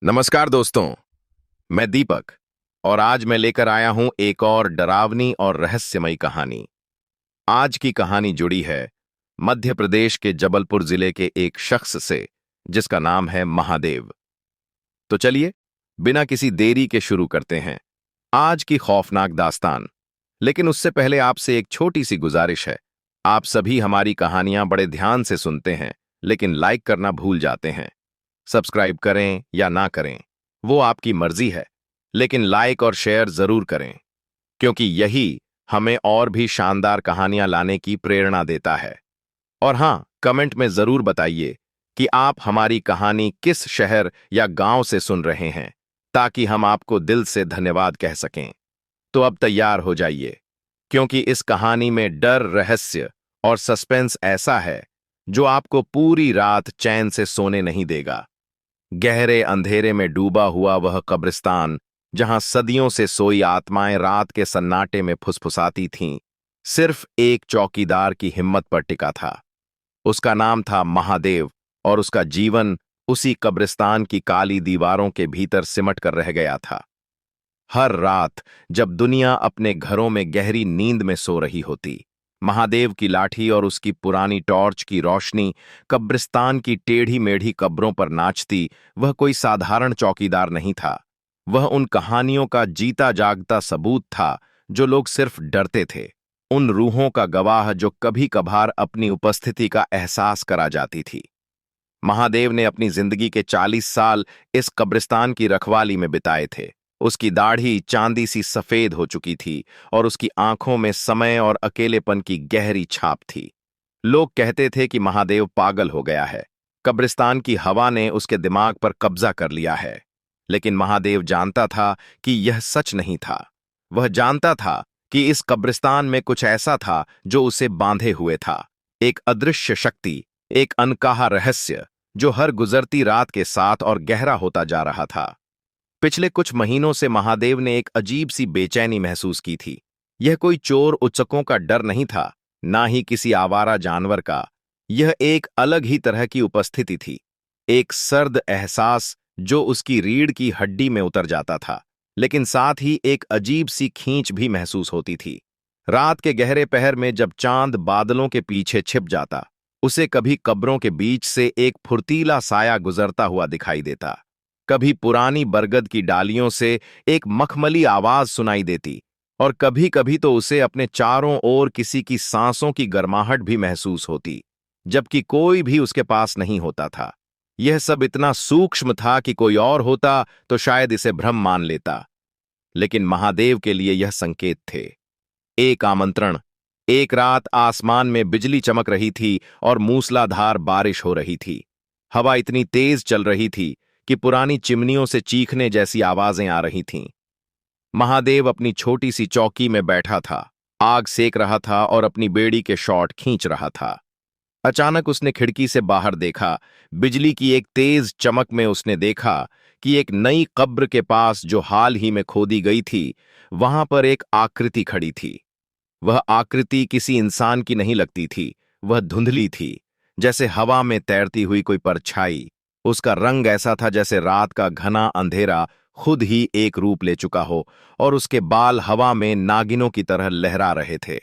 नमस्कार दोस्तों। मैं दीपक और आज मैं लेकर आया हूं एक और डरावनी और रहस्यमयी कहानी। आज की कहानी जुड़ी है मध्य प्रदेश के जबलपुर जिले के एक शख्स से जिसका नाम है महादेव। तो चलिए बिना किसी देरी के शुरू करते हैं आज की खौफनाक दास्तान। लेकिन उससे पहले आपसे एक छोटी सी गुजारिश है। आप सभी हमारी कहानियां बड़े ध्यान से सुनते हैं लेकिन लाइक करना भूल जाते हैं। सब्सक्राइब करें या ना करें वो आपकी मर्जी है, लेकिन लाइक और शेयर जरूर करें क्योंकि यही हमें और भी शानदार कहानियां लाने की प्रेरणा देता है। और हाँ, कमेंट में जरूर बताइए कि आप हमारी कहानी किस शहर या गांव से सुन रहे हैं ताकि हम आपको दिल से धन्यवाद कह सकें। तो अब तैयार हो जाइए क्योंकि इस कहानी में डर, रहस्य और सस्पेंस ऐसा है जो आपको पूरी रात चैन से सोने नहीं देगा। गहरे अंधेरे में डूबा हुआ वह कब्रिस्तान जहां सदियों से सोई आत्माएं रात के सन्नाटे में फुसफुसाती थीं, सिर्फ एक चौकीदार की हिम्मत पर टिका था। उसका नाम था महादेव और उसका जीवन उसी कब्रिस्तान की काली दीवारों के भीतर सिमट कर रह गया था। हर रात जब दुनिया अपने घरों में गहरी नींद में सो रही होती, महादेव की लाठी और उसकी पुरानी टॉर्च की रोशनी कब्रिस्तान की टेढ़ी मेढ़ी कब्रों पर नाचती। वह कोई साधारण चौकीदार नहीं था, वह उन कहानियों का जीता जागता सबूत था जो लोग सिर्फ डरते थे, उन रूहों का गवाह जो कभी कभार अपनी उपस्थिति का एहसास करा जाती थी। महादेव ने अपनी जिंदगी के 40 साल इस कब्रिस्तान की रखवाली में बिताए थे। उसकी दाढ़ी चांदी सी सफेद हो चुकी थी और उसकी आंखों में समय और अकेलेपन की गहरी छाप थी। लोग कहते थे कि महादेव पागल हो गया है, कब्रिस्तान की हवा ने उसके दिमाग पर कब्जा कर लिया है। लेकिन महादेव जानता था कि यह सच नहीं था। वह जानता था कि इस कब्रिस्तान में कुछ ऐसा था जो उसे बांधे हुए था, एक अदृश्य शक्ति, एक अनकहा रहस्य जो हर गुजरती रात के साथ और गहरा होता जा रहा था। पिछले कुछ महीनों से महादेव ने एक अजीब सी बेचैनी महसूस की थी। यह कोई चोर उचकों का डर नहीं था, ना ही किसी आवारा जानवर का। यह एक अलग ही तरह की उपस्थिति थी, एक सर्द एहसास जो उसकी रीढ़ की हड्डी में उतर जाता था, लेकिन साथ ही एक अजीब सी खींच भी महसूस होती थी। रात के गहरे पहर में जब चांद बादलों के पीछे छिप जाता, उसे कभी कब्रों के बीच से एक फुर्तीला साया गुजरता हुआ दिखाई देता, कभी पुरानी बरगद की डालियों से एक मखमली आवाज सुनाई देती और कभी कभी तो उसे अपने चारों ओर किसी की सांसों की गर्माहट भी महसूस होती, जबकि कोई भी उसके पास नहीं होता था। यह सब इतना सूक्ष्म था कि कोई और होता तो शायद इसे भ्रम मान लेता, लेकिन महादेव के लिए यह संकेत थे, एक आमंत्रण। एक रात आसमान में बिजली चमक रही थी और मूसलाधार बारिश हो रही थी। हवा इतनी तेज चल रही थी कि पुरानी चिमनियों से चीखने जैसी आवाजें आ रही थीं। महादेव अपनी छोटी सी चौकी में बैठा था, आग सेक रहा था और अपनी बेड़ी के शॉट खींच रहा था। अचानक उसने खिड़की से बाहर देखा। बिजली की एक तेज चमक में उसने देखा कि एक नई कब्र के पास जो हाल ही में खोदी गई थी, वहां पर एक आकृति खड़ी थी। वह आकृति किसी इंसान की नहीं लगती थी, वह धुंधली थी, जैसे हवा में तैरती हुई कोई परछाई। उसका रंग ऐसा था जैसे रात का घना अंधेरा खुद ही एक रूप ले चुका हो और उसके बाल हवा में नागिनों की तरह लहरा रहे थे।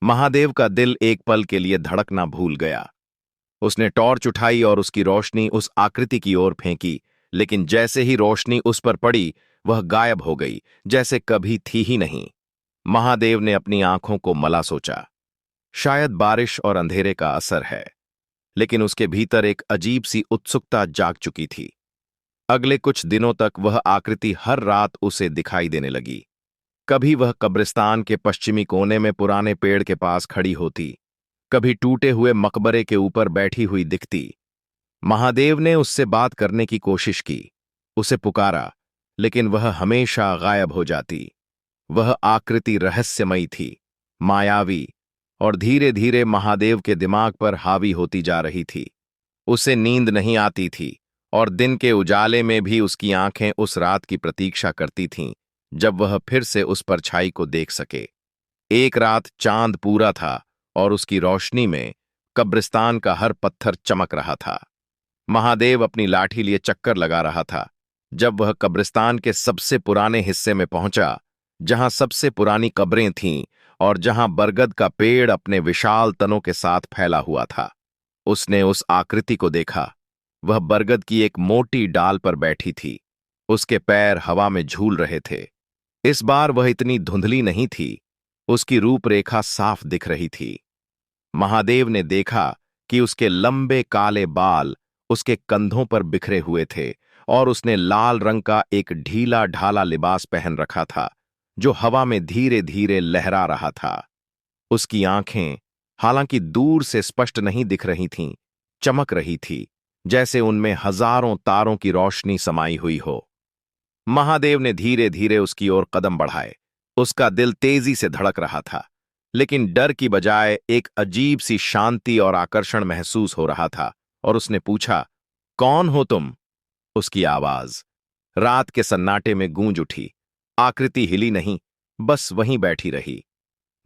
महादेव का दिल एक पल के लिए धड़कना भूल गया। उसने टॉर्च उठाई और उसकी रोशनी उस आकृति की ओर फेंकी, लेकिन जैसे ही रोशनी उस पर पड़ी, वह गायब हो गई, जैसे कभी थी ही नहीं। महादेव ने अपनी आंखों को मला सोचा, शायद बारिश और अंधेरे का असर है, लेकिन उसके भीतर एक अजीब सी उत्सुकता जाग चुकी थी। अगले कुछ दिनों तक वह आकृति हर रात उसे दिखाई देने लगी। कभी वह कब्रिस्तान के पश्चिमी कोने में पुराने पेड़ के पास खड़ी होती, कभी टूटे हुए मकबरे के ऊपर बैठी हुई दिखती। महादेव ने उससे बात करने की कोशिश की, उसे पुकारा, लेकिन वह हमेशा गायब हो जाती। वह आकृति रहस्यमयी थी, मायावी और धीरे धीरे महादेव के दिमाग पर हावी होती जा रही थी। उसे नींद नहीं आती थी और दिन के उजाले में भी उसकी आंखें उस रात की प्रतीक्षा करती थीं जब वह फिर से उस परछाई को देख सके। एक रात चांद पूरा था और उसकी रोशनी में कब्रिस्तान का हर पत्थर चमक रहा था। महादेव अपनी लाठी लिए चक्कर लगा रहा था, जब वह कब्रिस्तान के सबसे पुराने हिस्से में पहुंचा, जहां सबसे पुरानी कब्रें थीं और जहां बरगद का पेड़ अपने विशाल तनों के साथ फैला हुआ था, उसने उस आकृति को देखा। वह बरगद की एक मोटी डाल पर बैठी थी। उसके पैर हवा में झूल रहे थे। इस बार वह इतनी धुंधली नहीं थी। उसकी रूपरेखा साफ दिख रही थी। महादेव ने देखा कि उसके लंबे काले बाल उसके कंधों पर बिखरे हुए थे और उसने लाल रंग का एक ढीला ढाला लिबास पहन रखा था जो हवा में धीरे धीरे लहरा रहा था। उसकी आंखें, हालांकि दूर से स्पष्ट नहीं दिख रही थीं, चमक रही थी, जैसे उनमें हजारों तारों की रोशनी समाई हुई हो। महादेव ने धीरे धीरे उसकी ओर कदम बढ़ाए। उसका दिल तेजी से धड़क रहा था, लेकिन डर की बजाय एक अजीब सी शांति और आकर्षण महसूस हो रहा था। और उसने पूछा, कौन हो तुम? उसकी आवाज रात के सन्नाटे में गूंज उठी। आकृति हिली नहीं, बस वहीं बैठी रही।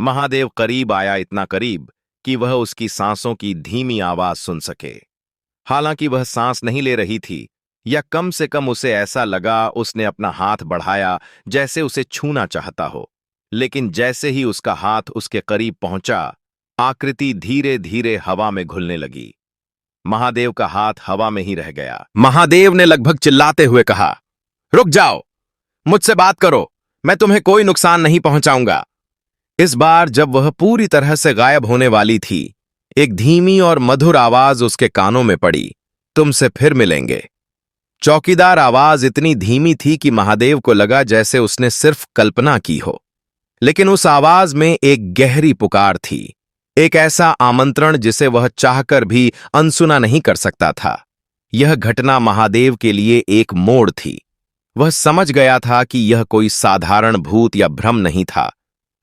महादेव करीब आया, इतना करीब कि वह उसकी सांसों की धीमी आवाज सुन सके। हालांकि वह सांस नहीं ले रही थी, या कम से कम उसे ऐसा लगा। उसने अपना हाथ बढ़ाया जैसे उसे छूना चाहता हो, लेकिन जैसे ही उसका हाथ उसके करीब पहुंचा, आकृति धीरे धीरे हवा में घुलने लगी। महादेव का हाथ हवा में ही रह गया। महादेव ने लगभग चिल्लाते हुए कहा, रुक जाओ, मुझसे बात करो, मैं तुम्हें कोई नुकसान नहीं पहुंचाऊंगा। इस बार जब वह पूरी तरह से गायब होने वाली थी, एक धीमी और मधुर आवाज उसके कानों में पड़ी, तुमसे फिर मिलेंगे। चौकीदार आवाज इतनी धीमी थी कि महादेव को लगा जैसे उसने सिर्फ कल्पना की हो, लेकिन उस आवाज में एक गहरी पुकार थी, एक ऐसा आमंत्रण जिसे वह चाहकर भी अनसुना नहीं कर सकता था। यह घटना महादेव के लिए एक मोड़ थी। वह समझ गया था कि यह कोई साधारण भूत या भ्रम नहीं था।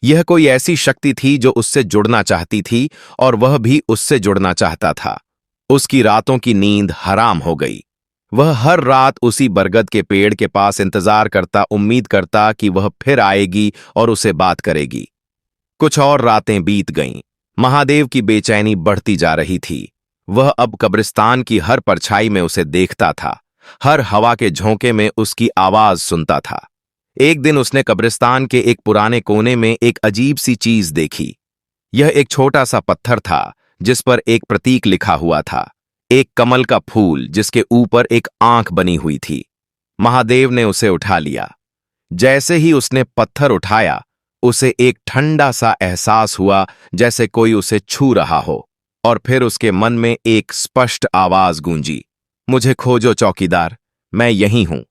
यह कोई ऐसी शक्ति थी जो उससे जुड़ना चाहती थी और वह भी उससे जुड़ना चाहता था। उसकी रातों की नींद हराम हो गई। वह हर रात उसी बरगद के पेड़ के पास इंतजार करता, उम्मीद करता कि वह फिर आएगी और उसे बात करेगी। कुछ और रातें बीत गईं। महादेव की बेचैनी बढ़ती जा रही थी। वह अब कब्रिस्तान की हर परछाई में उसे देखता था, हर हवा के झोंके में उसकी आवाज सुनता था। एक दिन उसने कब्रिस्तान के एक पुराने कोने में एक अजीब सी चीज देखी। यह एक छोटा सा पत्थर था जिस पर एक प्रतीक लिखा हुआ था, एक कमल का फूल जिसके ऊपर एक आंख बनी हुई थी। महादेव ने उसे उठा लिया। जैसे ही उसने पत्थर उठाया, उसे एक ठंडा सा एहसास हुआ, जैसे कोई उसे छू रहा हो। और फिर उसके मन में एक स्पष्ट आवाज गूंजी, मुझे खोजो चौकीदार, मैं यहीं हूं।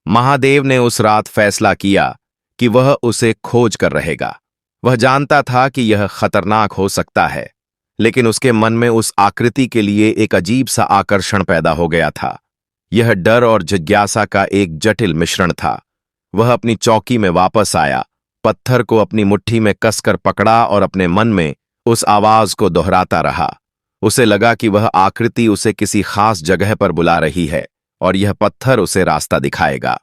महादेव ने उस रात फैसला किया कि वह उसे खोज कर रहेगा। वह जानता था कि यह खतरनाक हो सकता है, लेकिन उसके मन में उस आकृति के लिए एक अजीब सा आकर्षण पैदा हो गया था। यह डर और जिज्ञासा का एक जटिल मिश्रण था। वह अपनी चौकी में वापस आया, पत्थर को अपनी मुट्ठी में कसकर पकड़ा और अपने मन में उस आवाज को दोहराता रहा। उसे लगा कि वह आकृति उसे किसी खास जगह पर बुला रही है और यह पत्थर उसे रास्ता दिखाएगा।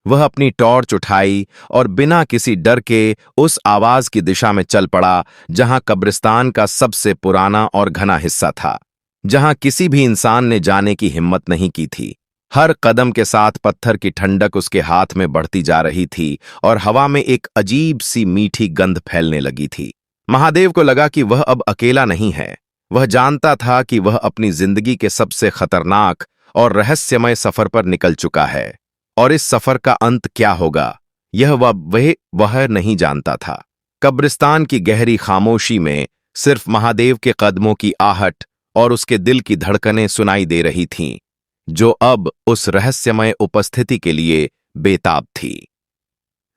वह अपनी टॉर्च उठाई और बिना किसी डर के उस आवाज की दिशा में चल पड़ा, जहां कब्रिस्तान का सबसे पुराना और घना हिस्सा था, जहां किसी भी इंसान ने जाने की हिम्मत नहीं की थी। हर कदम के साथ पत्थर की ठंडक उसके हाथ में बढ़ती जा रही थी और हवा में एक अजीब सी मीठी गंध फैलने लगी थी। महादेव को लगा कि वह अब अकेला नहीं है। वह जानता था कि वह अपनी जिंदगी के सबसे खतरनाक और रहस्यमय सफर पर निकल चुका है, और इस सफर का अंत क्या होगा, यह वह नहीं जानता था। कब्रिस्तान की गहरी खामोशी में सिर्फ महादेव के कदमों की आहट और उसके दिल की धड़कनें सुनाई दे रही थीं, जो अब उस रहस्यमय उपस्थिति के लिए बेताब थी।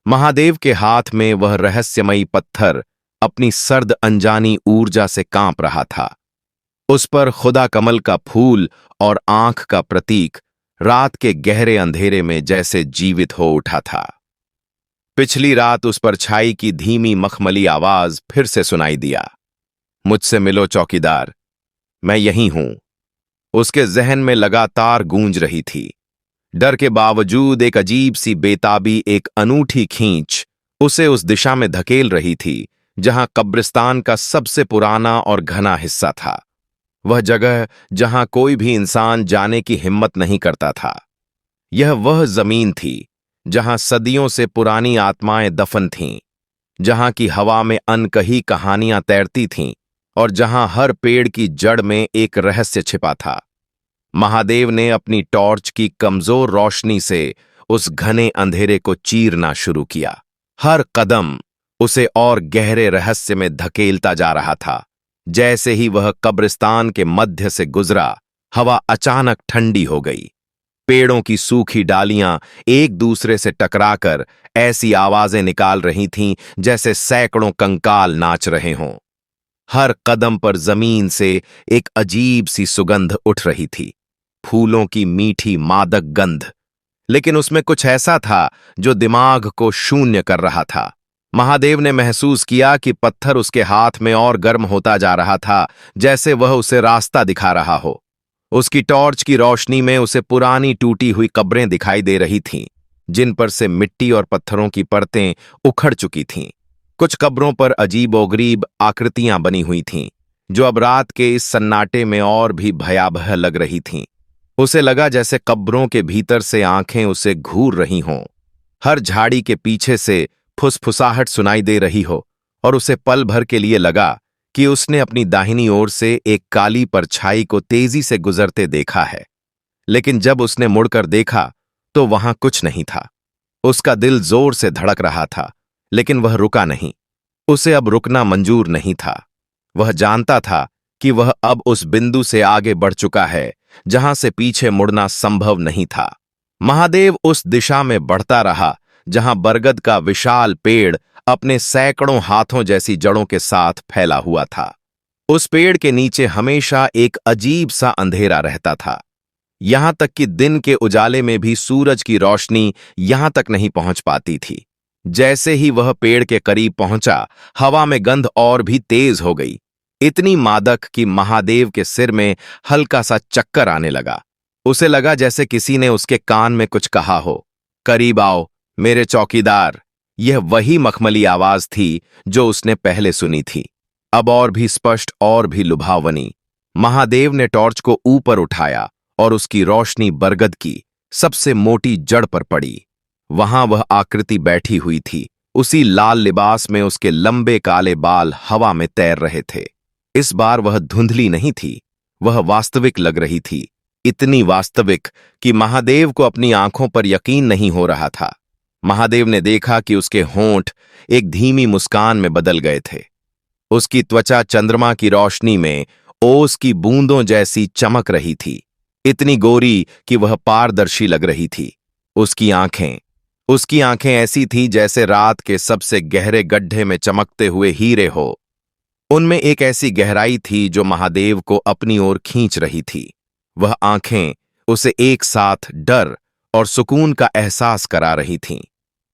महादेव के हाथ में वह रहस्यमयी पत्थर अपनी सर्द अनजानी ऊर्जा से कांप रहा था। उस पर खुदा कमल का फूल और आंख का प्रतीक रात के गहरे अंधेरे में जैसे जीवित हो उठा था। पिछली रात उस पर छाई की धीमी मखमली आवाज फिर से सुनाई दिया, मुझसे मिलो चौकीदार, मैं यहीं हूं। उसके जहन में लगातार गूंज रही थी। डर के बावजूद एक अजीब सी बेताबी, एक अनूठी खींच उसे उस दिशा में धकेल रही थी जहां कब्रिस्तान का सबसे पुराना और घना हिस्सा था। वह जगह जहां कोई भी इंसान जाने की हिम्मत नहीं करता था। यह वह जमीन थी जहां सदियों से पुरानी आत्माएं दफन थीं, जहां की हवा में अनकही कहानियां तैरती थीं और जहां हर पेड़ की जड़ में एक रहस्य छिपा था। महादेव ने अपनी टॉर्च की कमजोर रोशनी से उस घने अंधेरे को चीरना शुरू किया। हर कदम उसे और गहरे रहस्य में धकेलता जा रहा था। जैसे ही वह कब्रिस्तान के मध्य से गुजरा, हवा अचानक ठंडी हो गई। पेड़ों की सूखी डालियां एक दूसरे से टकराकर ऐसी आवाजें निकाल रही थीं जैसे सैकड़ों कंकाल नाच रहे हों। हर कदम पर जमीन से एक अजीब सी सुगंध उठ रही थी, फूलों की मीठी मादक गंध। लेकिन उसमें कुछ ऐसा था जो दिमाग को शून्य कर रहा था। महादेव ने महसूस किया कि पत्थर उसके हाथ में और गर्म होता जा रहा था, जैसे वह उसे रास्ता दिखा रहा हो। उसकी टॉर्च की रोशनी में उसे पुरानी टूटी हुई कब्रें दिखाई दे रही थीं, जिन पर से मिट्टी और पत्थरों की परतें उखड़ चुकी थीं। कुछ कब्रों पर अजीबोगरीब आकृतियां बनी हुई थीं, जो अब रात के इस सन्नाटे में और भी भयावह लग रही थीं। उसे लगा जैसे कब्रों के भीतर से आंखें उसे घूर रही हों। हर झाड़ी के पीछे से फुसफुसाहट सुनाई दे रही हो, और उसे पल भर के लिए लगा कि उसने अपनी दाहिनी ओर से एक काली परछाई को तेजी से गुजरते देखा है। लेकिन जब उसने मुड़कर देखा तो वहां कुछ नहीं था। उसका दिल जोर से धड़क रहा था, लेकिन वह रुका नहीं। उसे अब रुकना मंजूर नहीं था। वह जानता था कि वह अब उस बिंदु से आगे बढ़ चुका है जहां से पीछे मुड़ना संभव नहीं था। महादेव उस दिशा में बढ़ता रहा जहां बरगद का विशाल पेड़ अपने सैकड़ों हाथों जैसी जड़ों के साथ फैला हुआ था। उस पेड़ के नीचे हमेशा एक अजीब सा अंधेरा रहता था। यहां तक कि दिन के उजाले में भी सूरज की रोशनी यहां तक नहीं पहुंच पाती थी। जैसे ही वह पेड़ के करीब पहुंचा, हवा में गंध और भी तेज हो गई, इतनी मादक कि महादेव के सिर में हल्का सा चक्कर आने लगा। उसे लगा जैसे किसी ने उसके कान में कुछ कहा हो, करीब आओ मेरे चौकीदार। यह वही मखमली आवाज थी जो उसने पहले सुनी थी, अब और भी स्पष्ट और भी लुभावनी। महादेव ने टॉर्च को ऊपर उठाया और उसकी रोशनी बरगद की सबसे मोटी जड़ पर पड़ी। वहां वह आकृति बैठी हुई थी। उसी लाल लिबास में उसके लंबे काले बाल हवा में तैर रहे थे। इस बार वह धुंधली नहीं थी, वह वास्तविक लग रही थी, इतनी वास्तविक कि महादेव को अपनी आंखों पर यकीन नहीं हो रहा था। महादेव ने देखा कि उसके होंठ एक धीमी मुस्कान में बदल गए थे। उसकी त्वचा चंद्रमा की रोशनी में ओस की बूंदों जैसी चमक रही थी, इतनी गोरी कि वह पारदर्शी लग रही थी। उसकी आंखें ऐसी थीं जैसे रात के सबसे गहरे गड्ढे में चमकते हुए हीरे हो। उनमें एक ऐसी गहराई थी जो महादेव को अपनी ओर खींच रही थी। वह आंखें उसे एक साथ डर और सुकून का एहसास करा रही थीं।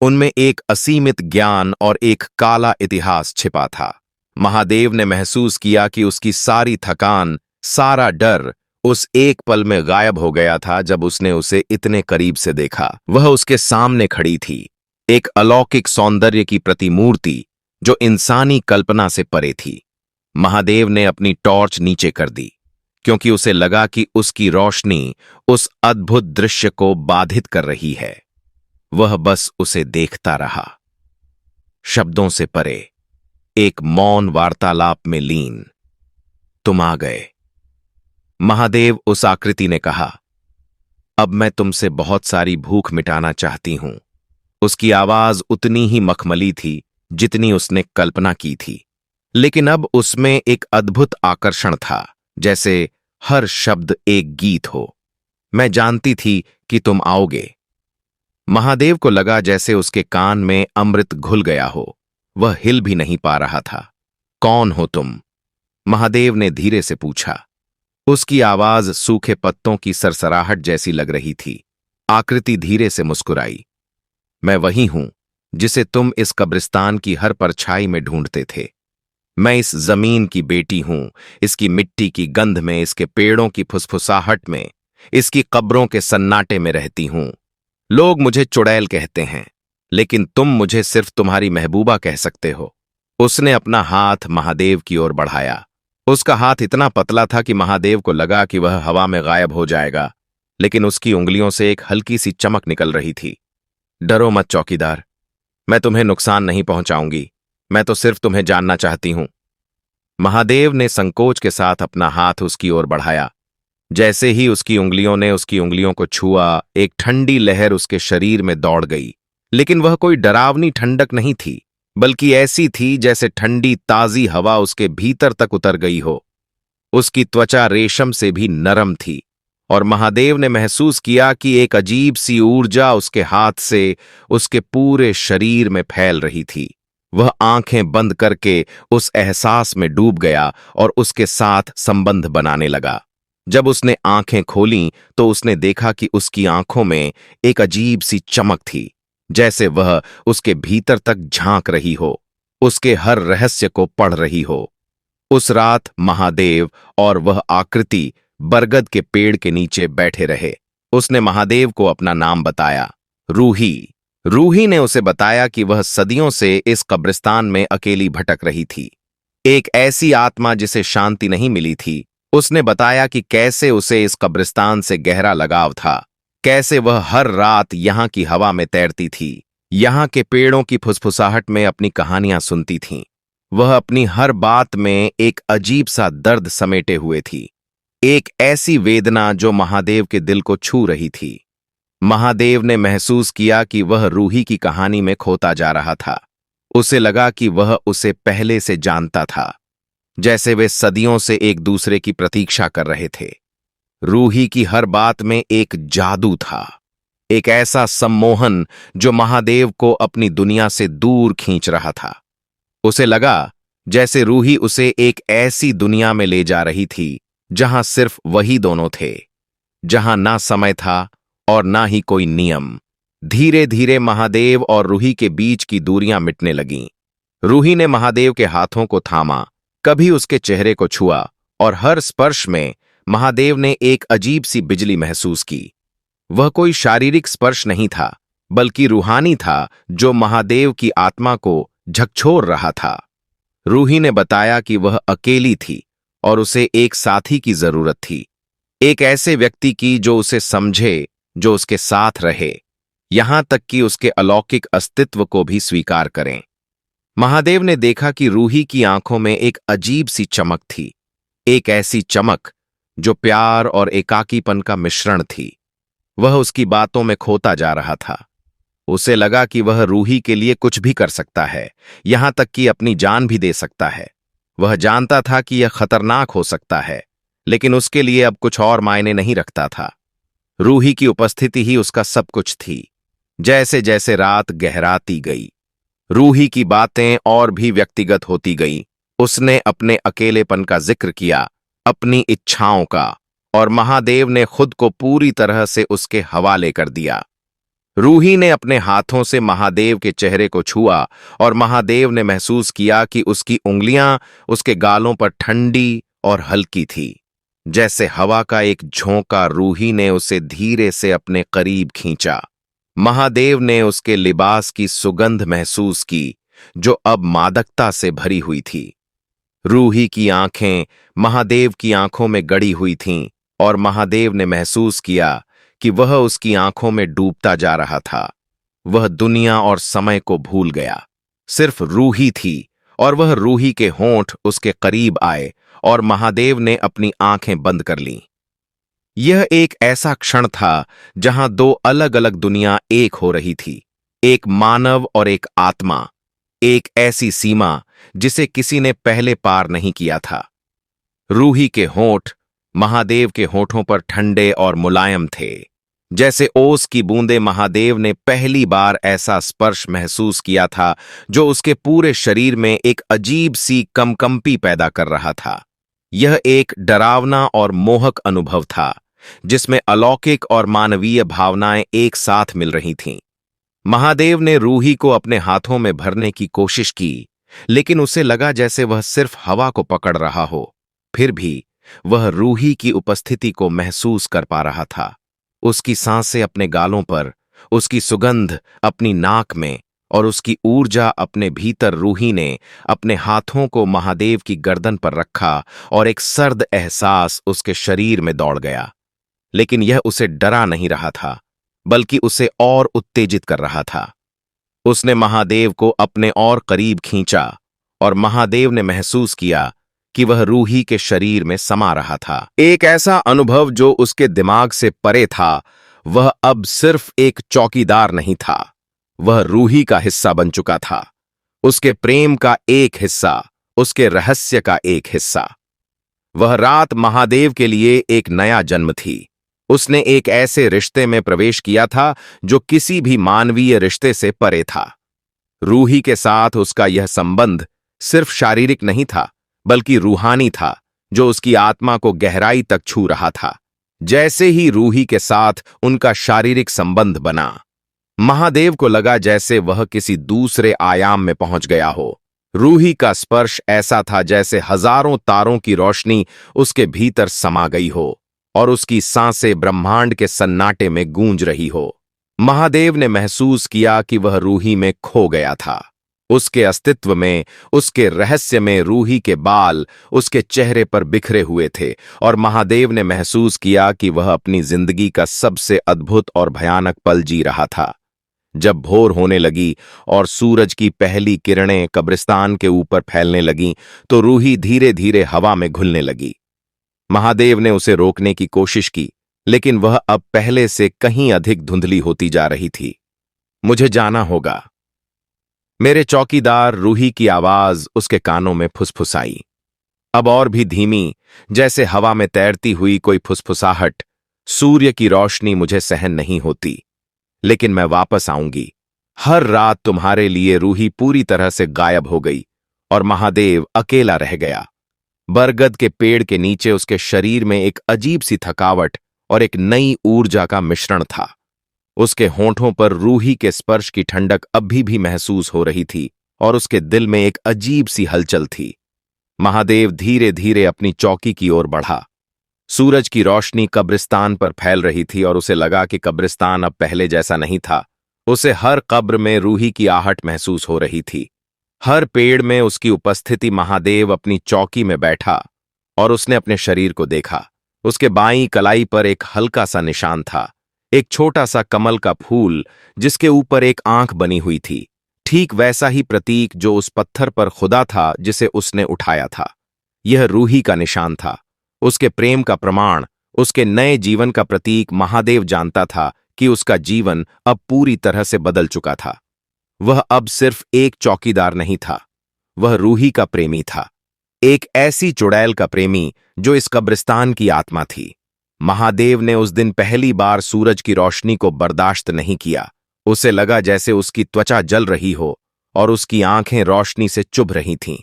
उनमें एक असीमित ज्ञान और एक काला इतिहास छिपा था। महादेव ने महसूस किया कि उसकी सारी थकान, सारा डर उस एक पल में गायब हो गया था जब उसने उसे इतने करीब से देखा। वह उसके सामने खड़ी थी, एक अलौकिक सौंदर्य की प्रतिमूर्ति जो इंसानी कल्पना से परे थी। महादेव ने अपनी टॉर्च नीचे कर दी, क्योंकि उसे लगा कि उसकी रोशनी उस अद्भुत दृश्य को बाधित कर रही है। वह बस उसे देखता रहा, शब्दों से परे, एक मौन वार्तालाप में लीन। तुम आ गए, महादेव उस आकृति ने कहा। अब मैं तुमसे बहुत सारी भूख मिटाना चाहती हूं। उसकी आवाज उतनी ही मखमली थी जितनी उसने कल्पना की थी, लेकिन अब उसमें एक अद्भुत आकर्षण था, जैसे हर शब्द एक गीत हो। मैं जानती थी कि तुम आओगे। महादेव को लगा जैसे उसके कान में अमृत घुल गया हो। वह हिल भी नहीं पा रहा था। कौन हो तुम? महादेव ने धीरे से पूछा। उसकी आवाज सूखे पत्तों की सरसराहट जैसी लग रही थी। आकृति धीरे से मुस्कुराई। मैं वही हूं जिसे तुम इस कब्रिस्तान की हर परछाई में ढूंढते थे। मैं इस जमीन की बेटी हूं, इसकी मिट्टी की गंध में, इसके पेड़ों की फुसफुसाहट में, इसकी कब्रों के सन्नाटे में रहती हूं। लोग मुझे चुड़ैल कहते हैं, लेकिन तुम मुझे सिर्फ तुम्हारी महबूबा कह सकते हो। उसने अपना हाथ महादेव की ओर बढ़ाया। उसका हाथ इतना पतला था कि महादेव को लगा कि वह हवा में गायब हो जाएगा। लेकिन उसकी उंगलियों से एक हल्की सी चमक निकल रही थी। डरो मत चौकीदार, मैं तुम्हें नुकसान नहीं पहुंचाऊंगी, मैं तो सिर्फ तुम्हें जानना चाहती हूं। महादेव ने संकोच के साथ अपना हाथ उसकी ओर बढ़ाया। जैसे ही उसकी उंगलियों ने उसकी उंगलियों को छुआ, एक ठंडी लहर उसके शरीर में दौड़ गई। लेकिन वह कोई डरावनी ठंडक नहीं थी, बल्कि ऐसी थी जैसे ठंडी ताजी हवा उसके भीतर तक उतर गई हो। उसकी त्वचा रेशम से भी नरम थी और महादेव ने महसूस किया कि एक अजीब सी ऊर्जा उसके हाथ से उसके पूरे शरीर में फैल रही थी। वह आंखें बंद करके उस एहसास में डूब गया और उसके साथ संबंध बनाने लगा। जब उसने आंखें खोलीं तो उसने देखा कि उसकी आंखों में एक अजीब सी चमक थी, जैसे वह उसके भीतर तक झांक रही हो, उसके हर रहस्य को पढ़ रही हो। उस रात महादेव और वह आकृति बरगद के पेड़ के नीचे बैठे रहे। उसने महादेव को अपना नाम बताया, रूही। रूही ने उसे बताया कि वह सदियों से इस कब्रिस्तान में अकेली भटक रही थी, एक ऐसी आत्मा जिसे शांति नहीं मिली थी। उसने बताया कि कैसे उसे इस कब्रिस्तान से गहरा लगाव था, कैसे वह हर रात यहाँ की हवा में तैरती थी, यहाँ के पेड़ों की फुसफुसाहट में अपनी कहानियां सुनती थी। वह अपनी हर बात में एक अजीब सा दर्द समेटे हुए थी, एक ऐसी वेदना जो महादेव के दिल को छू रही थी। महादेव ने महसूस किया कि वह रूही की कहानी में खोता जा रहा था। उसे लगा कि वह उसे पहले से जानता था, जैसे वे सदियों से एक दूसरे की प्रतीक्षा कर रहे थे। रूही की हर बात में एक जादू था, एक ऐसा सम्मोहन जो महादेव को अपनी दुनिया से दूर खींच रहा था। उसे लगा जैसे रूही उसे एक ऐसी दुनिया में ले जा रही थी जहां सिर्फ वही दोनों थे, जहां ना समय था और ना ही कोई नियम। धीरे धीरे महादेव और रूही के बीच की दूरियां मिटने लगीं। रूही ने महादेव के हाथों को थामा, कभी उसके चेहरे को छुआ और हर स्पर्श में महादेव ने एक अजीब सी बिजली महसूस की। वह कोई शारीरिक स्पर्श नहीं था, बल्कि रूहानी था जो महादेव की आत्मा को झकझोर रहा था। रूही ने बताया कि वह अकेली थी और उसे एक साथी की जरूरत थी, एक ऐसे व्यक्ति की जो उसे समझे, जो उसके साथ रहे, यहां तक कि उसके अलौकिक अस्तित्व को भी स्वीकार करें। महादेव ने देखा कि रूही की आंखों में एक अजीब सी चमक थी, एक ऐसी चमक जो प्यार और एकाकीपन का मिश्रण थी। वह उसकी बातों में खोता जा रहा था। उसे लगा कि वह रूही के लिए कुछ भी कर सकता है, यहां तक कि अपनी जान भी दे सकता है। वह जानता था कि यह खतरनाक हो सकता है, लेकिन उसके लिए अब कुछ और मायने नहीं रखता था। रूही की उपस्थिति ही उसका सब कुछ थी। जैसे जैसे रात गहराती गई, रूही की बातें और भी व्यक्तिगत होती गईं। उसने अपने अकेलेपन का जिक्र किया, अपनी इच्छाओं का, और महादेव ने खुद को पूरी तरह से उसके हवाले कर दिया। रूही ने अपने हाथों से महादेव के चेहरे को छुआ और महादेव ने महसूस किया कि उसकी उंगलियां उसके गालों पर ठंडी और हल्की थी, जैसे हवा का एक झोंका। रूही ने उसे धीरे से अपने करीब खींचा। महादेव ने उसके लिबास की सुगंध महसूस की, जो अब मादकता से भरी हुई थी। रूही की आंखें महादेव की आंखों में गड़ी हुई थीं और महादेव ने महसूस किया कि वह उसकी आंखों में डूबता जा रहा था। वह दुनिया और समय को भूल गया, सिर्फ रूही थी, और वह रूही के होंठ उसके करीब आए और महादेव ने अपनी आंखें बंद कर लीं। यह एक ऐसा क्षण था जहां दो अलग अलग दुनिया एक हो रही थी, एक मानव और एक आत्मा, एक ऐसी सीमा जिसे किसी ने पहले पार नहीं किया था। रूही के होंठ महादेव के होठों पर ठंडे और मुलायम थे, जैसे ओस की बूंदें। महादेव ने पहली बार ऐसा स्पर्श महसूस किया था जो उसके पूरे शरीर में एक अजीब सी कंपकंपी पैदा कर रहा था। यह एक डरावना और मोहक अनुभव था, जिसमें अलौकिक और मानवीय भावनाएं एक साथ मिल रही थीं। महादेव ने रूही को अपने हाथों में भरने की कोशिश की, लेकिन उसे लगा जैसे वह सिर्फ हवा को पकड़ रहा हो। फिर भी वह रूही की उपस्थिति को महसूस कर पा रहा था, उसकी सांसें अपने गालों पर, उसकी सुगंध अपनी नाक में और उसकी ऊर्जा अपने भीतर। रूही ने अपने हाथों को महादेव की गर्दन पर रखा और एक सर्द एहसास उसके शरीर में दौड़ गया। लेकिन यह उसे डरा नहीं रहा था, बल्कि उसे और उत्तेजित कर रहा था। उसने महादेव को अपने और करीब खींचा और महादेव ने महसूस किया कि वह रूही के शरीर में समा रहा था। एक ऐसा अनुभव जो उसके दिमाग से परे था। वह अब सिर्फ एक चौकीदार नहीं था, वह रूही का हिस्सा बन चुका था, उसके प्रेम का एक हिस्सा, उसके रहस्य का एक हिस्सा। वह रात महादेव के लिए एक नया जन्म थी। उसने एक ऐसे रिश्ते में प्रवेश किया था जो किसी भी मानवीय रिश्ते से परे था। रूही के साथ उसका यह संबंध सिर्फ शारीरिक नहीं था, बल्कि रूहानी था, जो उसकी आत्मा को गहराई तक छू रहा था। जैसे ही रूही के साथ उनका शारीरिक संबंध बना, महादेव को लगा जैसे वह किसी दूसरे आयाम में पहुंच गया हो। रूही का स्पर्श ऐसा था जैसे हजारों तारों की रोशनी उसके भीतर समा गई हो और उसकी सांसें ब्रह्मांड के सन्नाटे में गूंज रही हो। महादेव ने महसूस किया कि वह रूही में खो गया था। उसके अस्तित्व में, उसके रहस्य में रूही के बाल उसके चेहरे पर बिखरे हुए थे और महादेव ने महसूस किया कि वह अपनी जिंदगी का सबसे अद्भुत और भयानक पल जी रहा था। जब भोर होने लगी और सूरज की पहली किरणें कब्रिस्तान के ऊपर फैलने लगीं, तो रूही धीरे धीरे हवा में घुलने लगी। महादेव ने उसे रोकने की कोशिश की, लेकिन वह अब पहले से कहीं अधिक धुंधली होती जा रही थी। मुझे जाना होगा, मेरे चौकीदार, रूही की आवाज उसके कानों में फुसफुसाई, अब और भी धीमी, जैसे हवा में तैरती हुई कोई फुसफुसाहट। सूर्य की रोशनी मुझे सहन नहीं होती, लेकिन मैं वापस आऊंगी। हर रात तुम्हारे लिए। रूही पूरी तरह से गायब हो गई और महादेव अकेला रह गया। बरगद के पेड़ के नीचे उसके शरीर में एक अजीब सी थकावट और एक नई ऊर्जा का मिश्रण था। उसके होंठों पर रूही के स्पर्श की ठंडक अभी भी महसूस हो रही थी और उसके दिल में एक अजीब सी हलचल थी। महादेव धीरे धीरे अपनी चौकी की ओर बढ़ा। सूरज की रोशनी कब्रिस्तान पर फैल रही थी और उसे लगा कि कब्रिस्तान अब पहले जैसा नहीं था। उसे हर कब्र में रूही की आहट महसूस हो रही थी। हर पेड़ में उसकी उपस्थिति। महादेव अपनी चौकी में बैठा और उसने अपने शरीर को देखा। उसके बाईं कलाई पर एक हल्का सा निशान था, एक छोटा सा कमल का फूल जिसके ऊपर एक आंख बनी हुई थी, ठीक वैसा ही प्रतीक जो उस पत्थर पर खुदा था जिसे उसने उठाया था। यह रूही का निशान था, उसके प्रेम का प्रमाण, उसके नए जीवन का प्रतीक। महादेव जानता था कि उसका जीवन अब पूरी तरह से बदल चुका था। वह अब सिर्फ एक चौकीदार नहीं था, वह रूही का प्रेमी था, एक ऐसी चुड़ैल का प्रेमी जो इस कब्रिस्तान की आत्मा थी। महादेव ने उस दिन पहली बार सूरज की रोशनी को बर्दाश्त नहीं किया। उसे लगा जैसे उसकी त्वचा जल रही हो और उसकी आंखें रोशनी से चुभ रही थीं।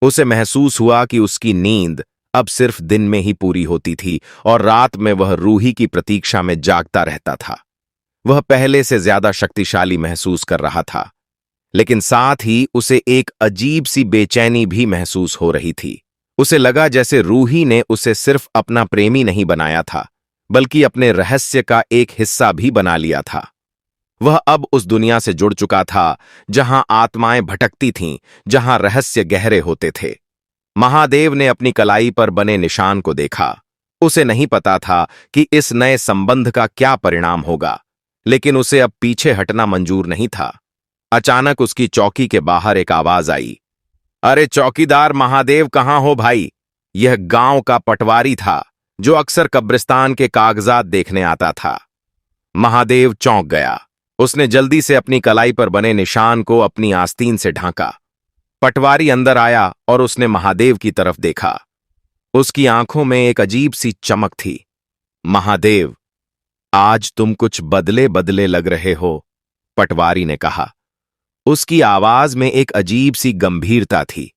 उसे महसूस हुआ कि उसकी नींद अब सिर्फ दिन में ही पूरी होती थी और रात में वह रूही की प्रतीक्षा में जागता रहता था। वह पहले से ज्यादा शक्तिशाली महसूस कर रहा था, लेकिन साथ ही उसे एक अजीब सी बेचैनी भी महसूस हो रही थी। उसे लगा जैसे रूही ने उसे सिर्फ अपना प्रेमी नहीं बनाया था, बल्कि अपने रहस्य का एक हिस्सा भी बना लिया था। वह अब उस दुनिया से जुड़ चुका था जहां आत्माएं भटकती थीं, जहां रहस्य गहरे होते थे। महादेव ने अपनी कलाई पर बने निशान को देखा। उसे नहीं पता था कि इस नए संबंध का क्या परिणाम होगा, लेकिन उसे अब पीछे हटना मंजूर नहीं था। अचानक उसकी चौकी के बाहर एक आवाज आई, अरे चौकीदार महादेव, कहां हो भाई? यह गांव का पटवारी था जो अक्सर कब्रिस्तान के कागजात देखने आता था। महादेव चौंक गया। उसने जल्दी से अपनी कलाई पर बने निशान को अपनी आस्तीन से ढांका। पटवारी अंदर आया और उसने महादेव की तरफ देखा। उसकी आंखों में एक अजीब सी चमक थी। महादेव, आज तुम कुछ बदले बदले लग रहे हो, पटवारी ने कहा। उसकी आवाज में एक अजीब सी गंभीरता थी।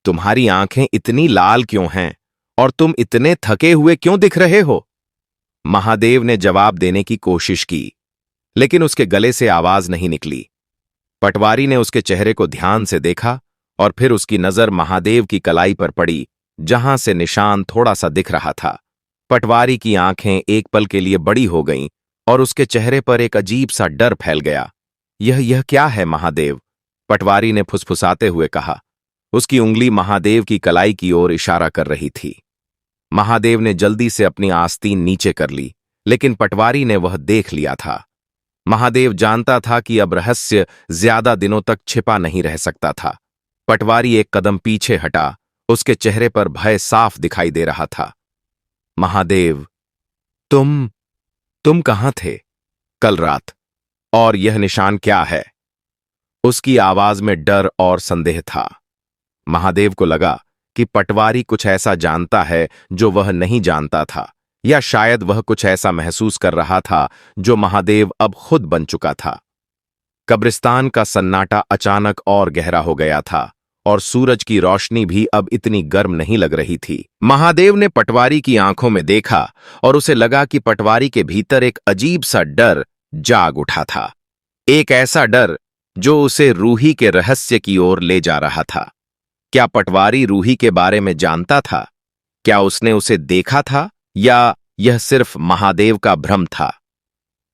तुम्हारी आंखें इतनी लाल क्यों हैं और तुम इतने थके हुए क्यों दिख रहे हो? महादेव ने जवाब देने की कोशिश की, लेकिन उसके गले से आवाज नहीं निकली। पटवारी ने उसके चेहरे को ध्यान से देखा और फिर उसकी नजर महादेव की कलाई पर पड़ी, जहां से निशान थोड़ा सा दिख रहा था। पटवारी की आंखें एक पल के लिए बड़ी हो गईं और उसके चेहरे पर एक अजीब सा डर फैल गया। यह क्या है महादेव? पटवारी ने फुसफुसाते हुए कहा। उसकी उंगली महादेव की कलाई की ओर इशारा कर रही थी। महादेव ने जल्दी से अपनी आस्तीन नीचे कर ली, लेकिन पटवारी ने वह देख लिया था। महादेव जानता था कि अब रहस्य ज्यादा दिनों तक छिपा नहीं रह सकता था। पटवारी एक कदम पीछे हटा, उसके चेहरे पर भय साफ दिखाई दे रहा था। महादेव, तुम कहां थे कल रात? और यह निशान क्या है? उसकी आवाज में डर और संदेह था। महादेव को लगा कि पटवारी कुछ ऐसा जानता है जो वह नहीं जानता था, या शायद वह कुछ ऐसा महसूस कर रहा था जो महादेव अब खुद बन चुका था। कब्रिस्तान का सन्नाटा अचानक और गहरा हो गया था, और सूरज की रोशनी भी अब इतनी गर्म नहीं लग रही थी। महादेव ने पटवारी की आंखों में देखा और उसे लगा कि पटवारी के भीतर एक अजीब सा डर जाग उठा था। एक ऐसा डर जो उसे रूही के रहस्य की ओर ले जा रहा था। क्या पटवारी रूही के बारे में जानता था? क्या उसने उसे देखा था, या यह सिर्फ महादेव का भ्रम था?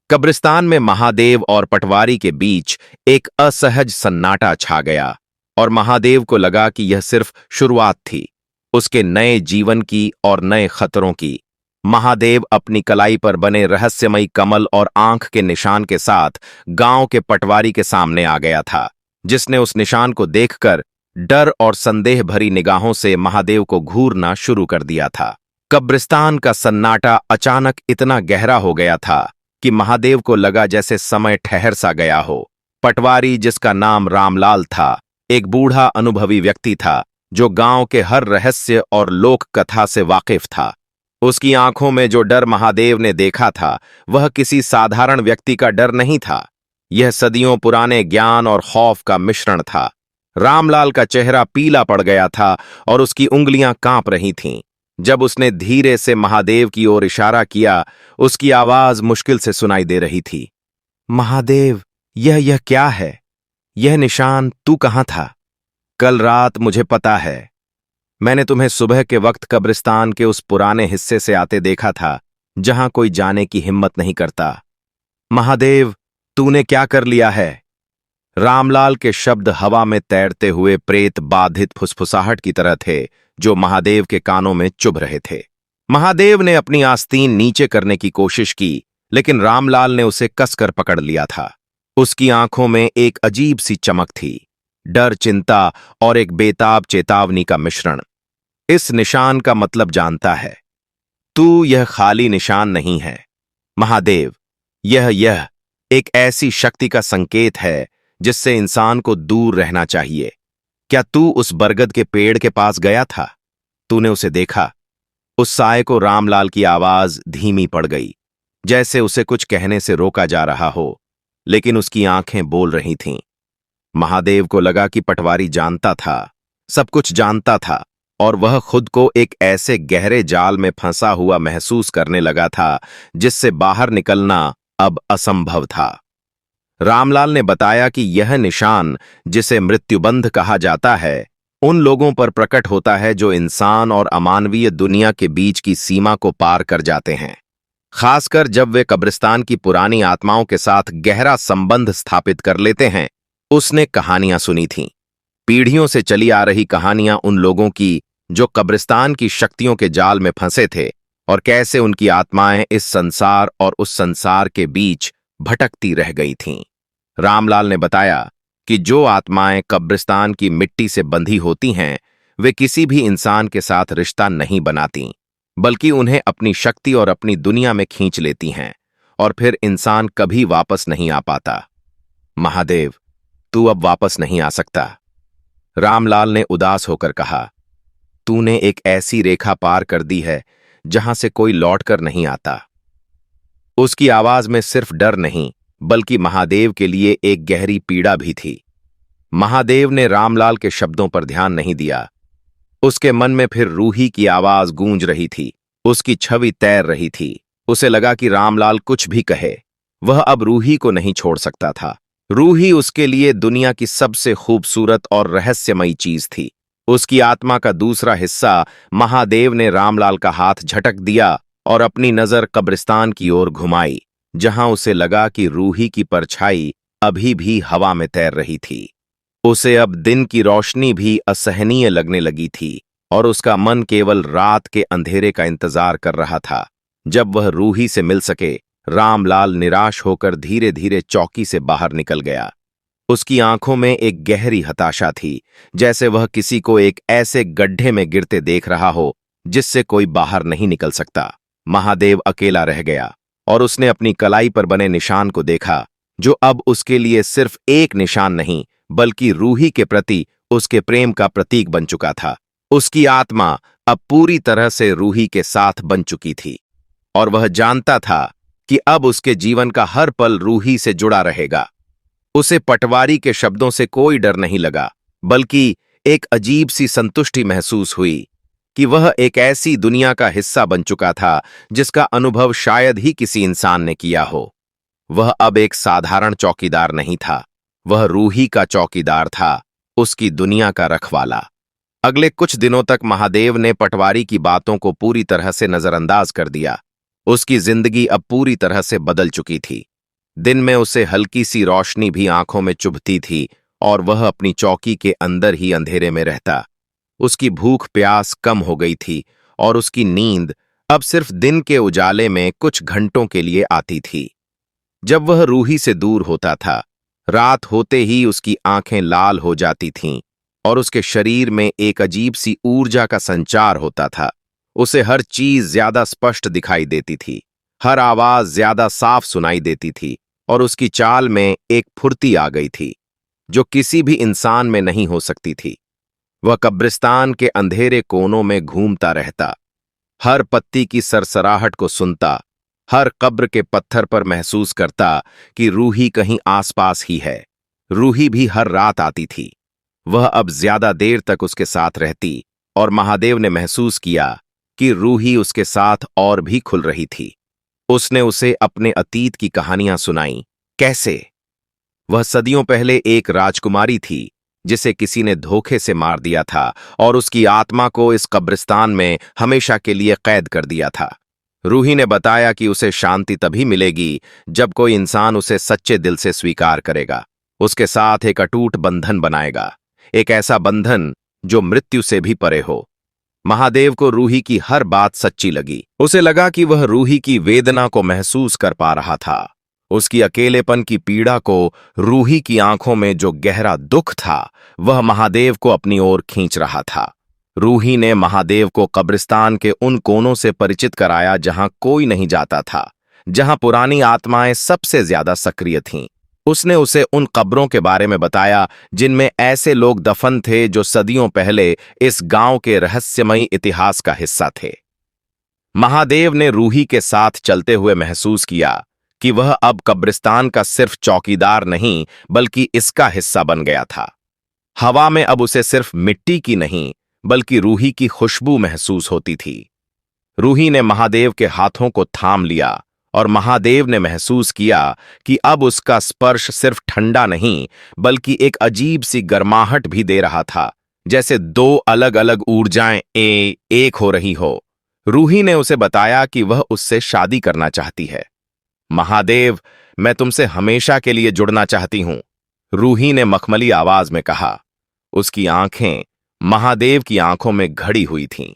कब्रिस्तान में महादेव और पटवारी के बीच एक असहज सन्नाटा छा गया, और महादेव को लगा कि यह सिर्फ शुरुआत थी, उसके नए जीवन की और नए खतरों की। महादेव अपनी कलाई पर बने रहस्यमयी कमल और आंख के निशान के साथ गांव के पटवारी के सामने आ गया था, जिसने उस निशान को देखकर डर और संदेह भरी निगाहों से महादेव को घूरना शुरू कर दिया था। कब्रिस्तान का सन्नाटा अचानक इतना गहरा हो गया था कि महादेव को लगा जैसे समय ठहर सा गया हो। पटवारी, जिसका नाम रामलाल था, एक बूढ़ा अनुभवी व्यक्ति था जो गांव के हर रहस्य और लोक कथा से वाकिफ था। उसकी आंखों में जो डर महादेव ने देखा था वह किसी साधारण व्यक्ति का डर नहीं था। यह सदियों पुराने ज्ञान और खौफ का मिश्रण था। रामलाल का चेहरा पीला पड़ गया था और उसकी उंगलियां कांप रही थीं। जब उसने धीरे से महादेव की ओर इशारा किया, उसकी आवाज मुश्किल से सुनाई दे रही थी। महादेव, यह क्या है? यह निशान, तू कहां था? कल रात मुझे पता है। मैंने तुम्हें सुबह के वक्त कब्रिस्तान के उस पुराने हिस्से से आते देखा था जहां कोई जाने की हिम्मत नहीं करता। महादेव, तूने क्या कर लिया है? रामलाल के शब्द हवा में तैरते हुए प्रेत बाधित फुसफुसाहट की तरह थे जो महादेव के कानों में चुभ रहे थे। महादेव ने अपनी आस्तीन नीचे करने की कोशिश की, लेकिन रामलाल ने उसे कसकर पकड़ लिया था। उसकी आंखों में एक अजीब सी चमक थी, डर, चिंता और एक बेताब चेतावनी का मिश्रण। इस निशान का मतलब जानता है तू? यह खाली निशान नहीं है महादेव, यह एक ऐसी शक्ति का संकेत है जिससे इंसान को दूर रहना चाहिए। क्या तू उस बरगद के पेड़ के पास गया था? तूने उसे देखा? उस साये को रामलाल की आवाज धीमी पड़ गई, जैसे उसे कुछ कहने से रोका जा रहा हो, लेकिन उसकी आंखें बोल रही थीं। महादेव को लगा कि पटवारी जानता था, सब कुछ जानता था, और वह खुद को एक ऐसे गहरे जाल में फंसा हुआ महसूस करने लगा था जिससे बाहर निकलना अब असंभव था। रामलाल ने बताया कि यह निशान, जिसे मृत्युबंध कहा जाता है, उन लोगों पर प्रकट होता है जो इंसान और अमानवीय दुनिया के बीच की सीमा को पार कर जाते हैं, खासकर जब वे कब्रिस्तान की पुरानी आत्माओं के साथ गहरा संबंध स्थापित कर लेते हैं। उसने कहानियां सुनी थीं, पीढ़ियों से चली आ रही कहानियां उन लोगों की जो कब्रिस्तान की शक्तियों के जाल में फंसे थे, और कैसे उनकी आत्माएं इस संसार और उस संसार के बीच भटकती रह गई थीं। रामलाल ने बताया कि जो आत्माएं कब्रिस्तान की मिट्टी से बंधी होती हैं, वे किसी भी इंसान के साथ रिश्ता नहीं बनाती, बल्कि उन्हें अपनी शक्ति और अपनी दुनिया में खींच लेती हैं, और फिर इंसान कभी वापस नहीं आ पाता। महादेव, तू अब वापस नहीं आ सकता, रामलाल ने उदास होकर कहा। तूने एक ऐसी रेखा पार कर दी है जहां से कोई लौटकर नहीं आता। उसकी आवाज में सिर्फ डर नहीं, बल्कि महादेव के लिए एक गहरी पीड़ा भी थी। महादेव ने रामलाल के शब्दों पर ध्यान नहीं दिया। उसके मन में फिर रूही की आवाज गूंज रही थी, उसकी छवि तैर रही थी। उसे लगा कि रामलाल कुछ भी कहे, वह अब रूही को नहीं छोड़ सकता था। रूही उसके लिए दुनिया की सबसे खूबसूरत और रहस्यमयी चीज थी। उसकी आत्मा का दूसरा हिस्सा। महादेव ने रामलाल का हाथ झटक दिया और अपनी नजर कब्रिस्तान की ओर घुमाई, जहां उसे लगा कि रूही की परछाई अभी भी हवा में तैर रही थी। उसे अब दिन की रोशनी भी असहनीय लगने लगी थी, और उसका मन केवल रात के अंधेरे का इंतजार कर रहा था, जब वह रूही से मिल सके, रामलाल निराश होकर धीरे धीरे चौकी से बाहर निकल गया। उसकी आंखों में एक गहरी हताशा थी, जैसे वह किसी को एक ऐसे गड्ढे में गिरते देख रहा हो जिससे कोई बाहर नहीं निकल सकता। महादेव अकेला रह गया और उसने अपनी कलाई पर बने निशान को देखा, जो अब उसके लिए सिर्फ एक निशान नहीं बल्कि रूही के प्रति उसके प्रेम का प्रतीक बन चुका था। उसकी आत्मा अब पूरी तरह से रूही के साथ बन चुकी थी और वह जानता था कि अब उसके जीवन का हर पल रूही से जुड़ा रहेगा। उसे पटवारी के शब्दों से कोई डर नहीं लगा, बल्कि एक अजीब सी संतुष्टि महसूस हुई कि वह एक ऐसी दुनिया का हिस्सा बन चुका था जिसका अनुभव शायद ही किसी इंसान ने किया हो। वह अब एक साधारण चौकीदार नहीं था, वह रूही का चौकीदार था, उसकी दुनिया का रखवाला। अगले कुछ दिनों तक महादेव ने पटवारी की बातों को पूरी तरह से नजरअंदाज कर दिया। उसकी जिंदगी अब पूरी तरह से बदल चुकी थी। दिन में उसे हल्की सी रोशनी भी आंखों में चुभती थी और वह अपनी चौकी के अंदर ही अंधेरे में रहता। उसकी भूख प्यास कम हो गई थी और उसकी नींद अब सिर्फ दिन के उजाले में कुछ घंटों के लिए आती थी। जब वह रूही से दूर होता था, रात होते ही उसकी आंखें लाल हो जाती थीं और उसके शरीर में एक अजीब सी ऊर्जा का संचार होता था। उसे हर चीज ज्यादा स्पष्ट दिखाई देती थी, हर आवाज ज्यादा साफ सुनाई देती थी और उसकी चाल में एक फुर्ती आ गई थी जो किसी भी इंसान में नहीं हो सकती थी। वह कब्रिस्तान के अंधेरे कोनों में घूमता रहता, हर पत्ती की सरसराहट को सुनता, हर कब्र के पत्थर पर महसूस करता कि रूही कहीं आसपास ही है। रूही भी हर रात आती थी। वह अब ज्यादा देर तक उसके साथ रहती और महादेव ने महसूस किया कि रूही उसके साथ और भी खुल रही थी। उसने उसे अपने अतीत की कहानियां सुनाई। कैसे वह सदियों पहले एक राजकुमारी थी जिसे किसी ने धोखे से मार दिया था और उसकी आत्मा को इस कब्रिस्तान में हमेशा के लिए कैद कर दिया था। रूही ने बताया कि उसे शांति तभी मिलेगी जब कोई इंसान उसे सच्चे दिल से स्वीकार करेगा, उसके साथ एक अटूट बंधन बनाएगा, एक ऐसा बंधन जो मृत्यु से भी परे हो। महादेव को रूही की हर बात सच्ची लगी। उसे लगा कि वह रूही की वेदना को महसूस कर पा रहा था, उसकी अकेलेपन की पीड़ा को। रूही की आंखों में जो गहरा दुख था वह महादेव को अपनी ओर खींच रहा था। रूही ने महादेव को कब्रिस्तान के उन कोनों से परिचित कराया जहां कोई नहीं जाता था, जहां पुरानी आत्माएं सबसे ज्यादा सक्रिय थीं। उसने उसे उन कब्रों के बारे में बताया जिनमें ऐसे लोग दफन थे जो सदियों पहले इस गांव के रहस्यमयी इतिहास का हिस्सा थे। महादेव ने रूही के साथ चलते हुए महसूस किया कि वह अब कब्रिस्तान का सिर्फ चौकीदार नहीं बल्कि इसका हिस्सा बन गया था। हवा में अब उसे सिर्फ मिट्टी की नहीं बल्कि रूही की खुशबू महसूस होती थी। रूही ने महादेव के हाथों को थाम लिया और महादेव ने महसूस किया कि अब उसका स्पर्श सिर्फ ठंडा नहीं बल्कि एक अजीब सी गर्माहट भी दे रहा था, जैसे दो अलग अलग ऊर्जाएं एक हो रही हो। रूही ने उसे बताया कि वह उससे शादी करना चाहती है। महादेव, मैं तुमसे हमेशा के लिए जुड़ना चाहती हूं, रूही ने मखमली आवाज में कहा। उसकी आंखें महादेव की आंखों में घड़ी हुई थीं,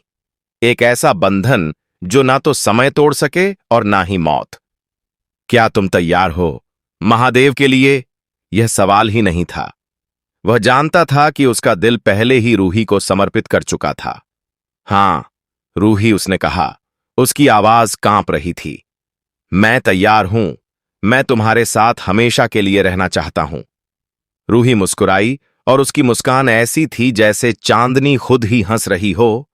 एक ऐसा बंधन जो ना तो समय तोड़ सके और ना ही मौत। क्या तुम तैयार हो महादेव के लिए? यह सवाल ही नहीं था। वह जानता था कि उसका दिल पहले ही रूही को समर्पित कर चुका था। हां, रूही, उसने कहा। उसकी आवाज कांप रही थी। मैं तैयार हूं, मैं तुम्हारे साथ हमेशा के लिए रहना चाहता हूं। रूही मुस्कुराई और उसकी मुस्कान ऐसी थी जैसे चांदनी खुद ही हंस रही हो।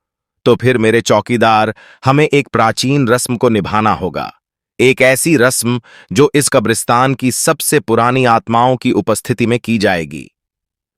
तो फिर मेरे चौकीदार, हमें एक प्राचीन रस्म को निभाना होगा, एक ऐसी रस्म जो इस कब्रिस्तान की सबसे पुरानी आत्माओं की उपस्थिति में की जाएगी।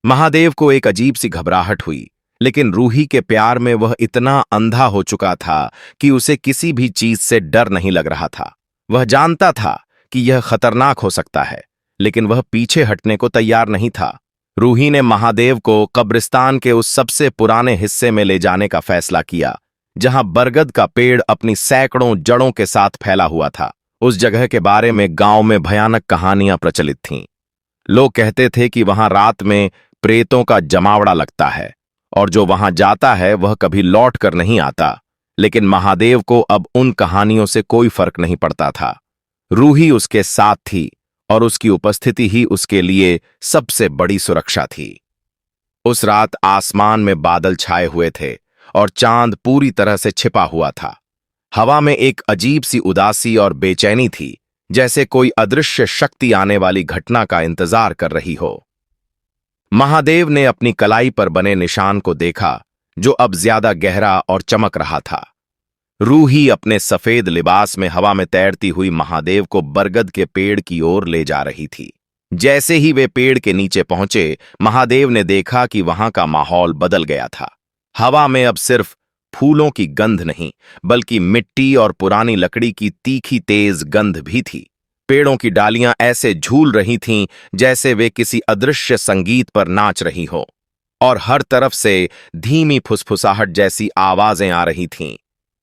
महादेव को एक अजीब सी घबराहट हुई, लेकिन रूही के प्यार में वह इतना अंधा हो चुका था कि उसे किसी भी चीज से डर नहीं लग रहा था। वह जानता था कि यह खतरनाक हो सकता है, लेकिन वह पीछे हटने को तैयार नहीं था। रूही ने महादेव को कब्रिस्तान के उस सबसे पुराने हिस्से में ले जाने का फैसला किया जहां बरगद का पेड़ अपनी सैकड़ों जड़ों के साथ फैला हुआ था। उस जगह के बारे में गांव में भयानक कहानियां प्रचलित थीं। लोग कहते थे कि वहां रात में प्रेतों का जमावड़ा लगता है और जो वहां जाता है वह कभी लौट कर नहीं आता। लेकिन महादेव को अब उन कहानियों से कोई फर्क नहीं पड़ता था। रूही उसके साथ थी और उसकी उपस्थिति ही उसके लिए सबसे बड़ी सुरक्षा थी। उस रात आसमान में बादल छाए हुए थे और चांद पूरी तरह से छिपा हुआ था। हवा में एक अजीब सी उदासी और बेचैनी थी, जैसे कोई अदृश्य शक्ति आने वाली घटना का इंतजार कर रही हो। महादेव ने अपनी कलाई पर बने निशान को देखा, जो अब ज्यादा गहरा और चमक रहा था। रूही अपने सफेद लिबास में हवा में तैरती हुई महादेव को बरगद के पेड़ की ओर ले जा रही थी। जैसे ही वे पेड़ के नीचे पहुंचे, महादेव ने देखा कि वहां का माहौल बदल गया था। हवा में अब सिर्फ फूलों की गंध नहीं, बल्कि मिट्टी और पुरानी लकड़ी की तीखी तेज गंध भी थी। पेड़ों की डालियां ऐसे झूल रही थीं जैसे वे किसी अदृश्य संगीत पर नाच रही हो, और हर तरफ से धीमी फुसफुसाहट जैसी आवाजें आ रही थीं,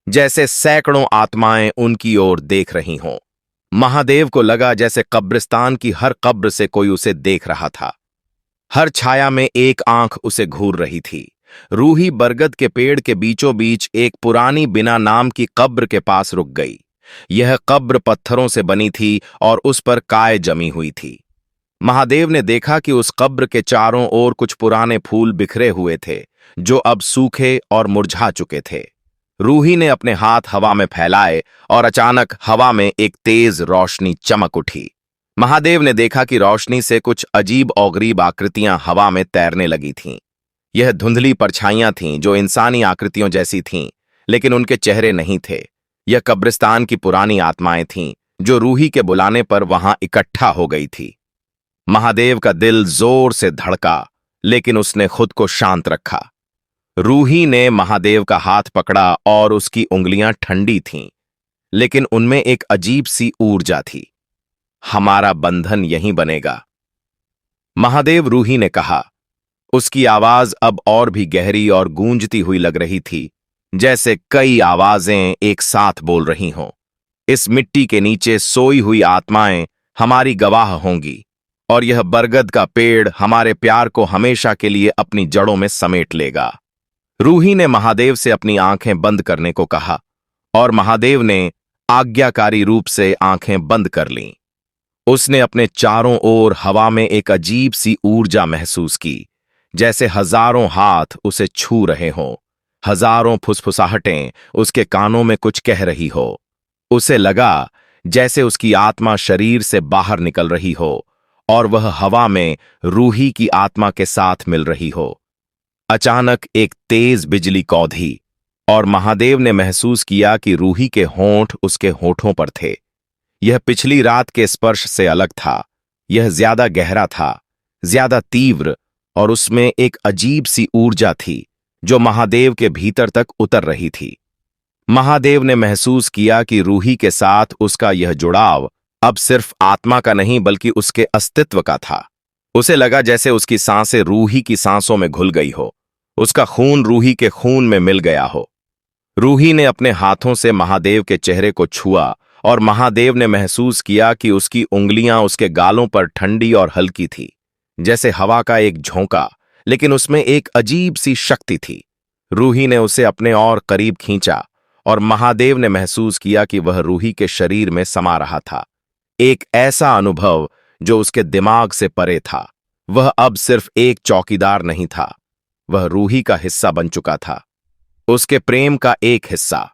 जैसे सैकड़ों आत्माएं उनकी ओर देख रही हों। महादेव को लगा जैसे कब्रिस्तान की हर कब्र से कोई उसे देख रहा था। हर छाया में एक आंख उसे घूर रही थी। रूही बरगद के पेड़ के बीचों बीच एक पुरानी बिना नाम की कब्र के पास रुक गई। यह कब्र पत्थरों से बनी थी और उस पर काय जमी हुई थी। महादेव ने देखा कि उस कब्र के चारों ओर कुछ पुराने फूल बिखरे हुए थे, जो अब सूखे और मुरझा चुके थे। रूही ने अपने हाथ हवा में फैलाए और अचानक हवा में एक तेज रोशनी चमक उठी। महादेव ने देखा कि रोशनी से कुछ अजीब और गरीब आकृतियां हवा में तैरने लगी थीं। यह धुंधली परछाइयां थीं जो इंसानी आकृतियों जैसी थीं, लेकिन उनके चेहरे नहीं थे। यह कब्रिस्तान की पुरानी आत्माएं थीं जो रूही के बुलाने पर वहां इकट्ठा हो गई थी। महादेव का दिल जोर से धड़का, लेकिन उसने खुद को शांत रखा। रूही ने महादेव का हाथ पकड़ा और उसकी उंगलियां ठंडी थीं, लेकिन उनमें एक अजीब सी ऊर्जा थी। हमारा बंधन यहीं बनेगा, महादेव रूही ने कहा। उसकी आवाज अब और भी गहरी और गूंजती हुई लग रही थी, जैसे कई आवाजें एक साथ बोल रही हों। इस मिट्टी के नीचे सोई हुई आत्माएं हमारी गवाह होंगी, और यह बरगद का पेड़ हमारे प्यार को हमेशा के लिए अपनी जड़ों में समेट लेगा। रूही ने महादेव से अपनी आंखें बंद करने को कहा, और महादेव ने आज्ञाकारी रूप से आंखें बंद कर लीं। उसने अपने चारों ओर हवा में एक अजीब सी ऊर्जा महसूस की, जैसे हजारों हाथ उसे छू रहे हों। हजारों फुसफुसाहटें उसके कानों में कुछ कह रही हो। उसे लगा जैसे उसकी आत्मा शरीर से बाहर निकल रही हो और वह हवा में रूही की आत्मा के साथ मिल रही हो। अचानक एक तेज बिजली कौंधी और महादेव ने महसूस किया कि रूही के होंठ उसके होठों पर थे। यह पिछली रात के स्पर्श से अलग था। यह ज्यादा गहरा था, ज्यादा तीव्र, और उसमें एक अजीब सी ऊर्जा थी जो महादेव के भीतर तक उतर रही थी। महादेव ने महसूस किया कि रूही के साथ उसका यह जुड़ाव अब सिर्फ आत्मा का नहीं बल्कि उसके अस्तित्व का था। उसे लगा जैसे उसकी सांसें रूही की सांसों में घुल गई हो, उसका खून रूही के खून में मिल गया हो। रूही ने अपने हाथों से महादेव के चेहरे को छुआ और महादेव ने महसूस किया कि उसकी उंगलियां उसके गालों पर ठंडी और हल्की थी, जैसे हवा का एक झोंका, लेकिन उसमें एक अजीब सी शक्ति थी। रूही ने उसे अपने और करीब खींचा और महादेव ने महसूस किया कि वह रूही के शरीर में समा रहा था। एक ऐसा अनुभव जो उसके दिमाग से परे था। वह अब सिर्फ एक चौकीदार नहीं था, वह रूही का हिस्सा बन चुका था। उसके प्रेम का एक हिस्सा,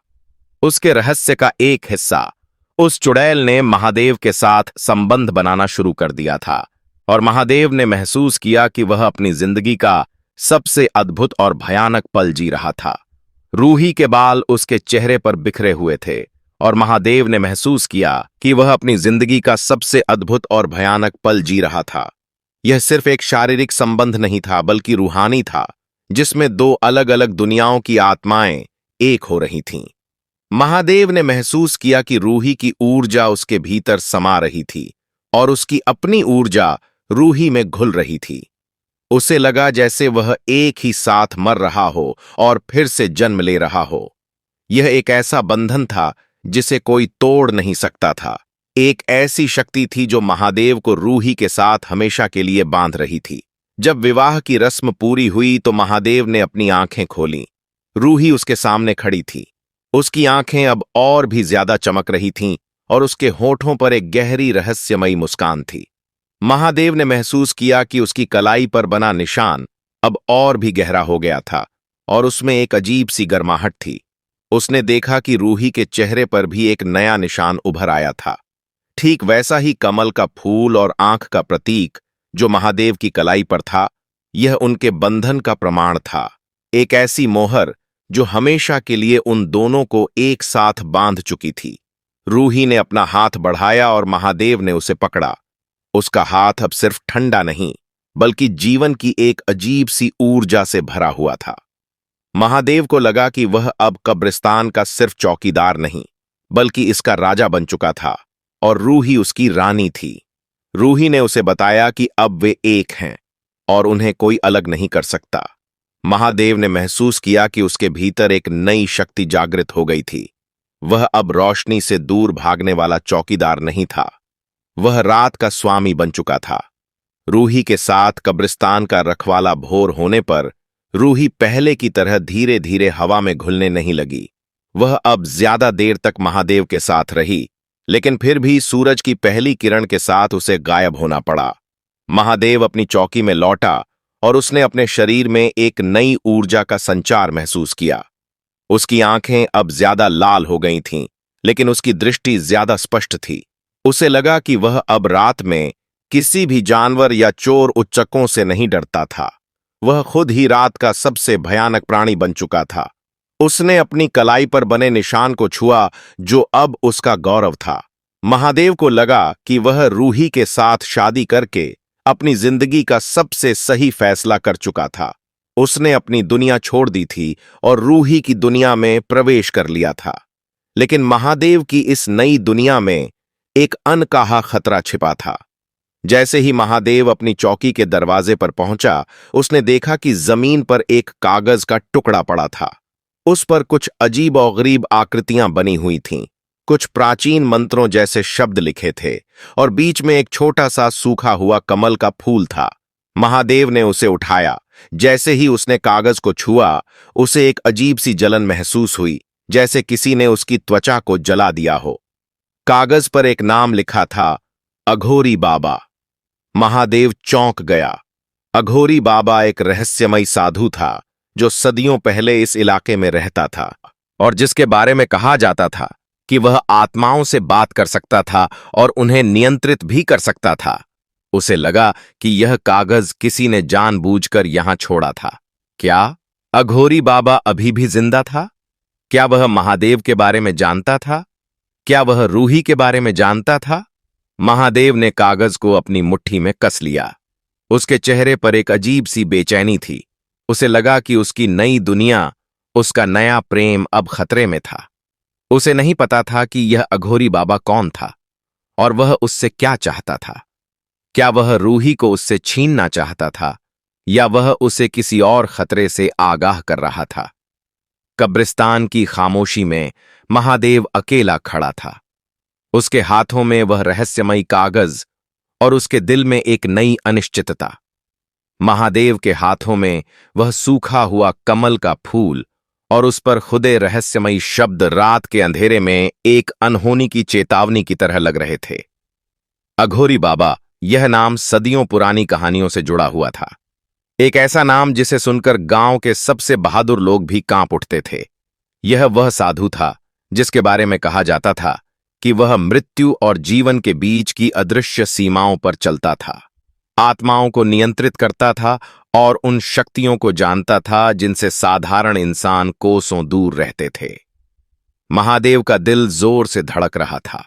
उसके रहस्य का एक हिस्सा। उस चुड़ैल ने महादेव के साथ संबंध बनाना शुरू कर दिया था, और महादेव ने महसूस किया कि वह अपनी जिंदगी का सबसे अद्भुत और भयानक पल जी रहा था। रूही के बाल उसके चेहरे पर बिखरे हुए थे, और महादेव ने महसूस किया कि वह अपनी जिंदगी का सबसे अद्भुत और भयानक पल जी रहा था। यह सिर्फ एक शारीरिक संबंध नहीं था, बल्कि रूहानी था, जिसमें दो अलग अलग दुनियाओं की आत्माएं एक हो रही थीं। महादेव ने महसूस किया कि रूही की ऊर्जा उसके भीतर समा रही थी और उसकी अपनी ऊर्जा रूही में घुल रही थी। उसे लगा जैसे वह एक ही साथ मर रहा हो और फिर से जन्म ले रहा हो। यह एक ऐसा बंधन था जिसे कोई तोड़ नहीं सकता था। एक ऐसी शक्ति थी जो महादेव को रूही के साथ हमेशा के लिए बांध रही थी। जब विवाह की रस्म पूरी हुई तो महादेव ने अपनी आंखें खोलीं। रूही उसके सामने खड़ी थी। उसकी आंखें अब और भी ज्यादा चमक रही थीं और उसके होठों पर एक गहरी रहस्यमयी मुस्कान थी। महादेव ने महसूस किया कि उसकी कलाई पर बना निशान अब और भी गहरा हो गया था और उसमें एक अजीब सी गर्माहट थी। उसने देखा कि रूही के चेहरे पर भी एक नया निशान उभर आया था, ठीक वैसा ही कमल का फूल और आंख का प्रतीक जो महादेव की कलाई पर था। यह उनके बंधन का प्रमाण था, एक ऐसी मोहर जो हमेशा के लिए उन दोनों को एक साथ बांध चुकी थी। रूही ने अपना हाथ बढ़ाया और महादेव ने उसे पकड़ा। उसका हाथ अब सिर्फ ठंडा नहीं, बल्कि जीवन की एक अजीब सी ऊर्जा से भरा हुआ था। महादेव को लगा कि वह अब कब्रिस्तान का सिर्फ चौकीदार नहीं, बल्कि इसका राजा बन चुका था और रूही उसकी रानी थी। रूही ने उसे बताया कि अब वे एक हैं और उन्हें कोई अलग नहीं कर सकता। महादेव ने महसूस किया कि उसके भीतर एक नई शक्ति जागृत हो गई थी। वह अब रोशनी से दूर भागने वाला चौकीदार नहीं था, वह रात का स्वामी बन चुका था। रूही के साथ कब्रिस्तान का रखवाला भोर होने पर रूही पहले की तरह धीरे धीरे हवा में घुलने नहीं लगी। वह अब ज्यादा देर तक महादेव के साथ रही, लेकिन फिर भी सूरज की पहली किरण के साथ उसे गायब होना पड़ा। महादेव अपनी चौकी में लौटा और उसने अपने शरीर में एक नई ऊर्जा का संचार महसूस किया। उसकी आंखें अब ज्यादा लाल हो गई थीं, लेकिन उसकी दृष्टि ज्यादा स्पष्ट थी। उसे लगा कि वह अब रात में किसी भी जानवर या चोर उच्चकों से नहीं डरता था। वह खुद ही रात का सबसे भयानक प्राणी बन चुका था। उसने अपनी कलाई पर बने निशान को छुआ, जो अब उसका गौरव था। महादेव को लगा कि वह रूही के साथ शादी करके अपनी जिंदगी का सबसे सही फैसला कर चुका था। उसने अपनी दुनिया छोड़ दी थी और रूही की दुनिया में प्रवेश कर लिया था। लेकिन महादेव की इस नई दुनिया में एक अनकहा खतरा छिपा था। जैसे ही महादेव अपनी चौकी के दरवाजे पर पहुंचा, उसने देखा कि जमीन पर एक कागज का टुकड़ा पड़ा था। उस पर कुछ अजीब और गरीब आकृतियां बनी हुई थीं। कुछ प्राचीन मंत्रों जैसे शब्द लिखे थे और बीच में एक छोटा सा सूखा हुआ कमल का फूल था। महादेव ने उसे उठाया। जैसे ही उसने कागज को छुआ, उसे एक अजीब सी जलन महसूस हुई, जैसे किसी ने उसकी त्वचा को जला दिया हो। कागज पर एक नाम लिखा था, अघोरी बाबा। महादेव चौंक गया। अघोरी बाबा एक रहस्यमयी साधु था जो सदियों पहले इस इलाके में रहता था और जिसके बारे में कहा जाता था कि वह आत्माओं से बात कर सकता था और उन्हें नियंत्रित भी कर सकता था। उसे लगा कि यह कागज किसी ने जानबूझकर यहां छोड़ा था। क्या अघोरी बाबा अभी भी जिंदा था? क्या वह महादेव के बारे में जानता था? क्या वह रूही के बारे में जानता था? महादेव ने कागज को अपनी मुट्ठी में कस लिया। उसके चेहरे पर एक अजीब सी बेचैनी थी। उसे लगा कि उसकी नई दुनिया, उसका नया प्रेम अब खतरे में था। उसे नहीं पता था कि यह अघोरी बाबा कौन था और वह उससे क्या चाहता था। क्या वह रूही को उससे छीनना चाहता था या वह उसे किसी और खतरे से आगाह कर रहा था? कब्रिस्तान की खामोशी में महादेव अकेला खड़ा था। उसके हाथों में वह रहस्यमयी कागज और उसके दिल में एक नई अनिश्चितता। महादेव के हाथों में वह सूखा हुआ कमल का फूल और उस पर खुदे रहस्यमयी शब्द रात के अंधेरे में एक अनहोनी की चेतावनी की तरह लग रहे थे। अघोरी बाबा, यह नाम सदियों पुरानी कहानियों से जुड़ा हुआ था। एक ऐसा नाम जिसे सुनकर गांव के सबसे बहादुर लोग भी कांप उठते थे। यह वह साधु था जिसके बारे में कहा जाता था कि वह मृत्यु और जीवन के बीच की अदृश्य सीमाओं पर चलता था, आत्माओं को नियंत्रित करता था और उन शक्तियों को जानता था जिनसे साधारण इंसान कोसों दूर रहते थे। महादेव का दिल जोर से धड़क रहा था,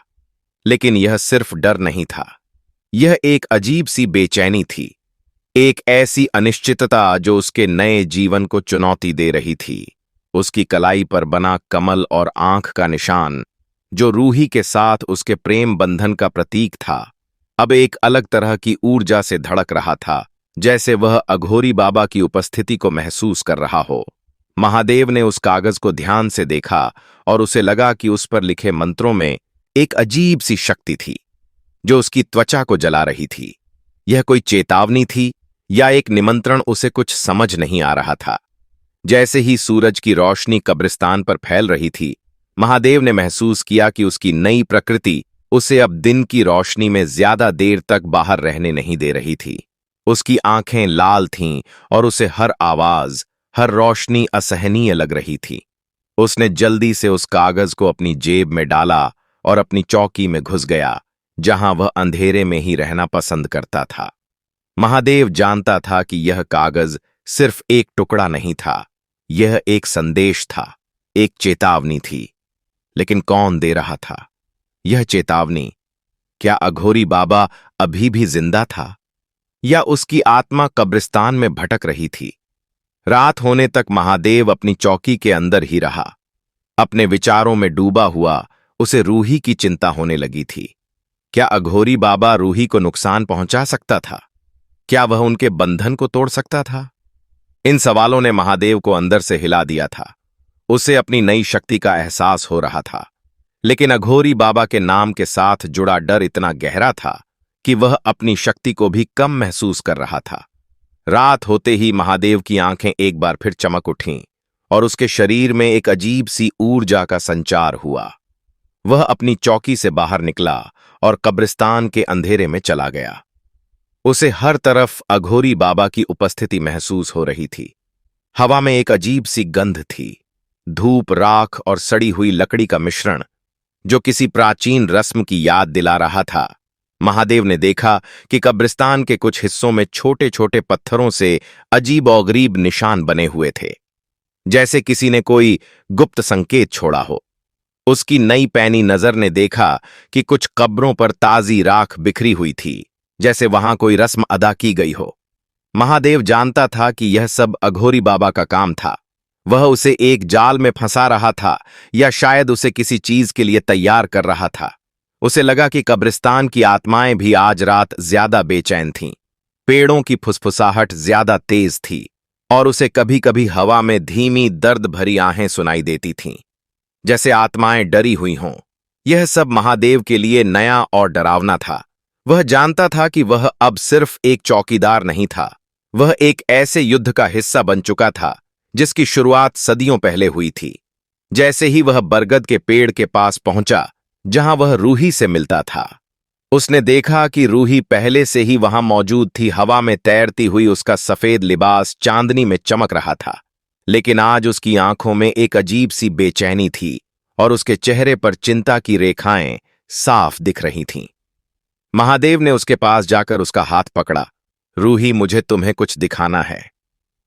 लेकिन यह सिर्फ डर नहीं था, यह एक अजीब सी बेचैनी थी, एक ऐसी अनिश्चितता जो उसके नए जीवन को चुनौती दे रही थी। उसकी कलाई पर बना कमल और आंख का निशान, जो रूही के साथ उसके प्रेम बंधन का प्रतीक था, अब एक अलग तरह की ऊर्जा से धड़क रहा था, जैसे वह अघोरी बाबा की उपस्थिति को महसूस कर रहा हो। महादेव ने उस कागज को ध्यान से देखा और उसे लगा कि उस पर लिखे मंत्रों में एक अजीब सी शक्ति थी जो उसकी त्वचा को जला रही थी। यह कोई चेतावनी थी या एक निमंत्रण, उसे कुछ समझ नहीं आ रहा था। जैसे ही सूरज की रोशनी कब्रिस्तान पर फैल रही थी, महादेव ने महसूस किया कि उसकी नई प्रकृति उसे अब दिन की रोशनी में ज्यादा देर तक बाहर रहने नहीं दे रही थी। उसकी आंखें लाल थीं और उसे हर आवाज, हर रोशनी असहनीय लग रही थी। उसने जल्दी से उस कागज को अपनी जेब में डाला और अपनी चौकी में घुस गया, जहां वह अंधेरे में ही रहना पसंद करता था। महादेव जानता था कि यह कागज सिर्फ एक टुकड़ा नहीं था, यह एक संदेश था, एक चेतावनी थी। लेकिन कौन दे रहा था यह चेतावनी? क्या अघोरी बाबा अभी भी जिंदा था, या उसकी आत्मा कब्रिस्तान में भटक रही थी? रात होने तक महादेव अपनी चौकी के अंदर ही रहा। अपने विचारों में डूबा हुआ उसे रूही की चिंता होने लगी थी। क्या अघोरी बाबा रूही को नुकसान पहुंचा सकता था? क्या वह उनके बंधन को तोड़ सकता था? इन सवालों ने महादेव को अंदर से हिला दिया था। उसे अपनी नई शक्ति का एहसास हो रहा था, लेकिन अघोरी बाबा के नाम के साथ जुड़ा डर इतना गहरा था कि वह अपनी शक्ति को भी कम महसूस कर रहा था। रात होते ही महादेव की आंखें एक बार फिर चमक उठीं और उसके शरीर में एक अजीब सी ऊर्जा का संचार हुआ। वह अपनी चौकी से बाहर निकला और कब्रिस्तान के अंधेरे में चला गया। उसे हर तरफ अघोरी बाबा की उपस्थिति महसूस हो रही थी। हवा में एक अजीब सी गंध थी, धूप, राख और सड़ी हुई लकड़ी का मिश्रण, जो किसी प्राचीन रस्म की याद दिला रहा था। महादेव ने देखा कि कब्रिस्तान के कुछ हिस्सों में छोटे छोटे पत्थरों से अजीब-ओ-गरीब निशान बने हुए थे, जैसे किसी ने कोई गुप्त संकेत छोड़ा हो। उसकी नई पैनी नजर ने देखा कि कुछ कब्रों पर ताजी राख बिखरी हुई थी, जैसे वहां कोई रस्म अदा की गई हो। महादेव जानता था कि यह सब अघोरी बाबा का काम था। वह उसे एक जाल में फंसा रहा था, या शायद उसे किसी चीज के लिए तैयार कर रहा था। उसे लगा कि कब्रिस्तान की आत्माएं भी आज रात ज्यादा बेचैन थीं। पेड़ों की फुसफुसाहट ज्यादा तेज थी और उसे कभी कभी हवा में धीमी दर्द भरी आहें सुनाई देती थीं, जैसे आत्माएं डरी हुई हों। यह सब महादेव के लिए नया और डरावना था। वह जानता था कि वह अब सिर्फ एक चौकीदार नहीं था, वह एक ऐसे युद्ध का हिस्सा बन चुका था जिसकी शुरुआत सदियों पहले हुई थी। जैसे ही वह बरगद के पेड़ के पास पहुंचा जहां वह रूही से मिलता था, उसने देखा कि रूही पहले से ही वहां मौजूद थी। हवा में तैरती हुई उसका सफेद लिबास चांदनी में चमक रहा था, लेकिन आज उसकी आंखों में एक अजीब सी बेचैनी थी और उसके चेहरे पर चिंता की रेखाएं साफ दिख रही थीं। महादेव ने उसके पास जाकर उसका हाथ पकड़ा। रूही, मुझे तुम्हें कुछ दिखाना है,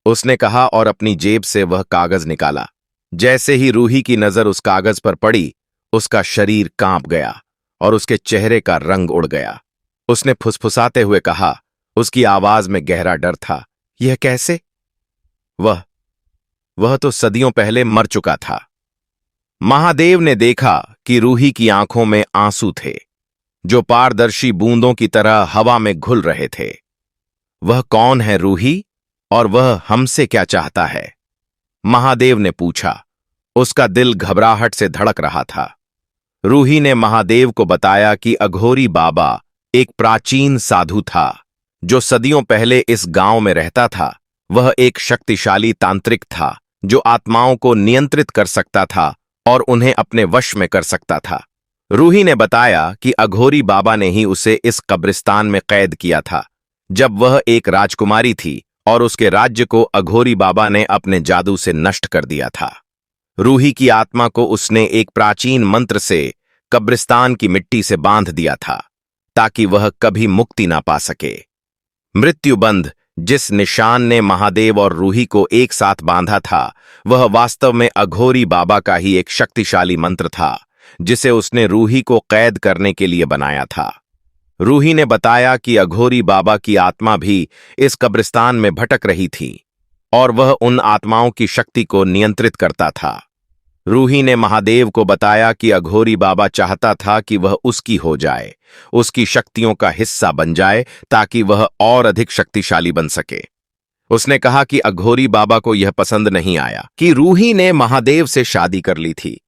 उसने कहा और अपनी जेब से वह कागज निकाला। जैसे ही रूही की नजर उस कागज पर पड़ी, उसका शरीर कांप गया और उसके चेहरे का रंग उड़ गया। उसने फुसफुसाते हुए कहा, उसकी आवाज में गहरा डर था, यह कैसे? वह तो सदियों पहले मर चुका था। महादेव ने देखा कि रूही की आंखों में आंसू थे, जो पारदर्शी बूंदों की तरह हवा में घुल रहे थे। वह कौन है रूही, और वह हमसे क्या चाहता है? महादेव ने पूछा। उसका दिल घबराहट से धड़क रहा था। रूही ने महादेव को बताया कि अघोरी बाबा एक प्राचीन साधु था जो सदियों पहले इस गांव में रहता था। वह एक शक्तिशाली तांत्रिक था जो आत्माओं को नियंत्रित कर सकता था और उन्हें अपने वश में कर सकता था। रूही ने बताया कि अघोरी बाबा ने ही उसे इस कब्रिस्तान में कैद किया था जब वह एक राजकुमारी थी, और उसके राज्य को अघोरी बाबा ने अपने जादू से नष्ट कर दिया था। रूही की आत्मा को उसने एक प्राचीन मंत्र से कब्रिस्तान की मिट्टी से बांध दिया था ताकि वह कभी मुक्ति ना पा सके। मृत्युबंध, जिस निशान ने महादेव और रूही को एक साथ बांधा था, वह वास्तव में अघोरी बाबा का ही एक शक्तिशाली मंत्र था जिसे उसने रूही को कैद करने के लिए बनाया था। रूही ने बताया कि अघोरी बाबा की आत्मा भी इस कब्रिस्तान में भटक रही थी और वह उन आत्माओं की शक्ति को नियंत्रित करता था। रूही ने महादेव को बताया कि अघोरी बाबा चाहता था कि वह उसकी हो जाए, उसकी शक्तियों का हिस्सा बन जाए ताकि वह और अधिक शक्तिशाली बन सके। उसने कहा कि अघोरी बाबा को यह पसंद नहीं आया कि रूही ने महादेव से शादी कर ली थी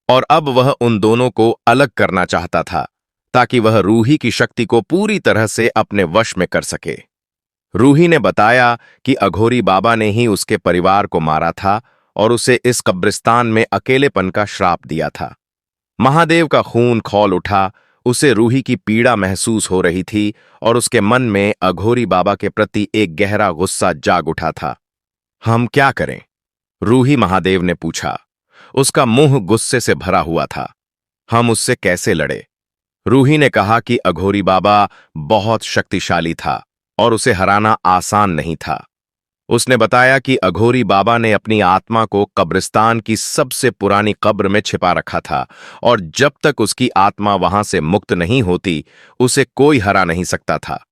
और अब वह उन दोनों को अलग करना चाहता था ताकि वह रूही की शक्ति को पूरी तरह से अपने वश में कर सके। रूही ने बताया कि अघोरी बाबा ने ही उसके परिवार को मारा था और उसे इस कब्रिस्तान में अकेलेपन का श्राप दिया था। महादेव का खून खौल उठा, उसे रूही की पीड़ा महसूस हो रही थी और उसके मन में अघोरी बाबा के प्रति एक गहरा गुस्सा जाग उठा था। हम क्या करें? रूही महादेव ने पूछा। उसका मुंह गुस्से से भरा हुआ था। हम उससे कैसे लड़े? रूही ने कहा कि अघोरी बाबा बहुत शक्तिशाली था और उसे हराना आसान नहीं था। उसने बताया कि अघोरी बाबा ने अपनी आत्मा को कब्रिस्तान की सबसे पुरानी कब्र में छिपा रखा था और जब तक उसकी आत्मा वहां से मुक्त नहीं होती, उसे कोई हरा नहीं सकता था।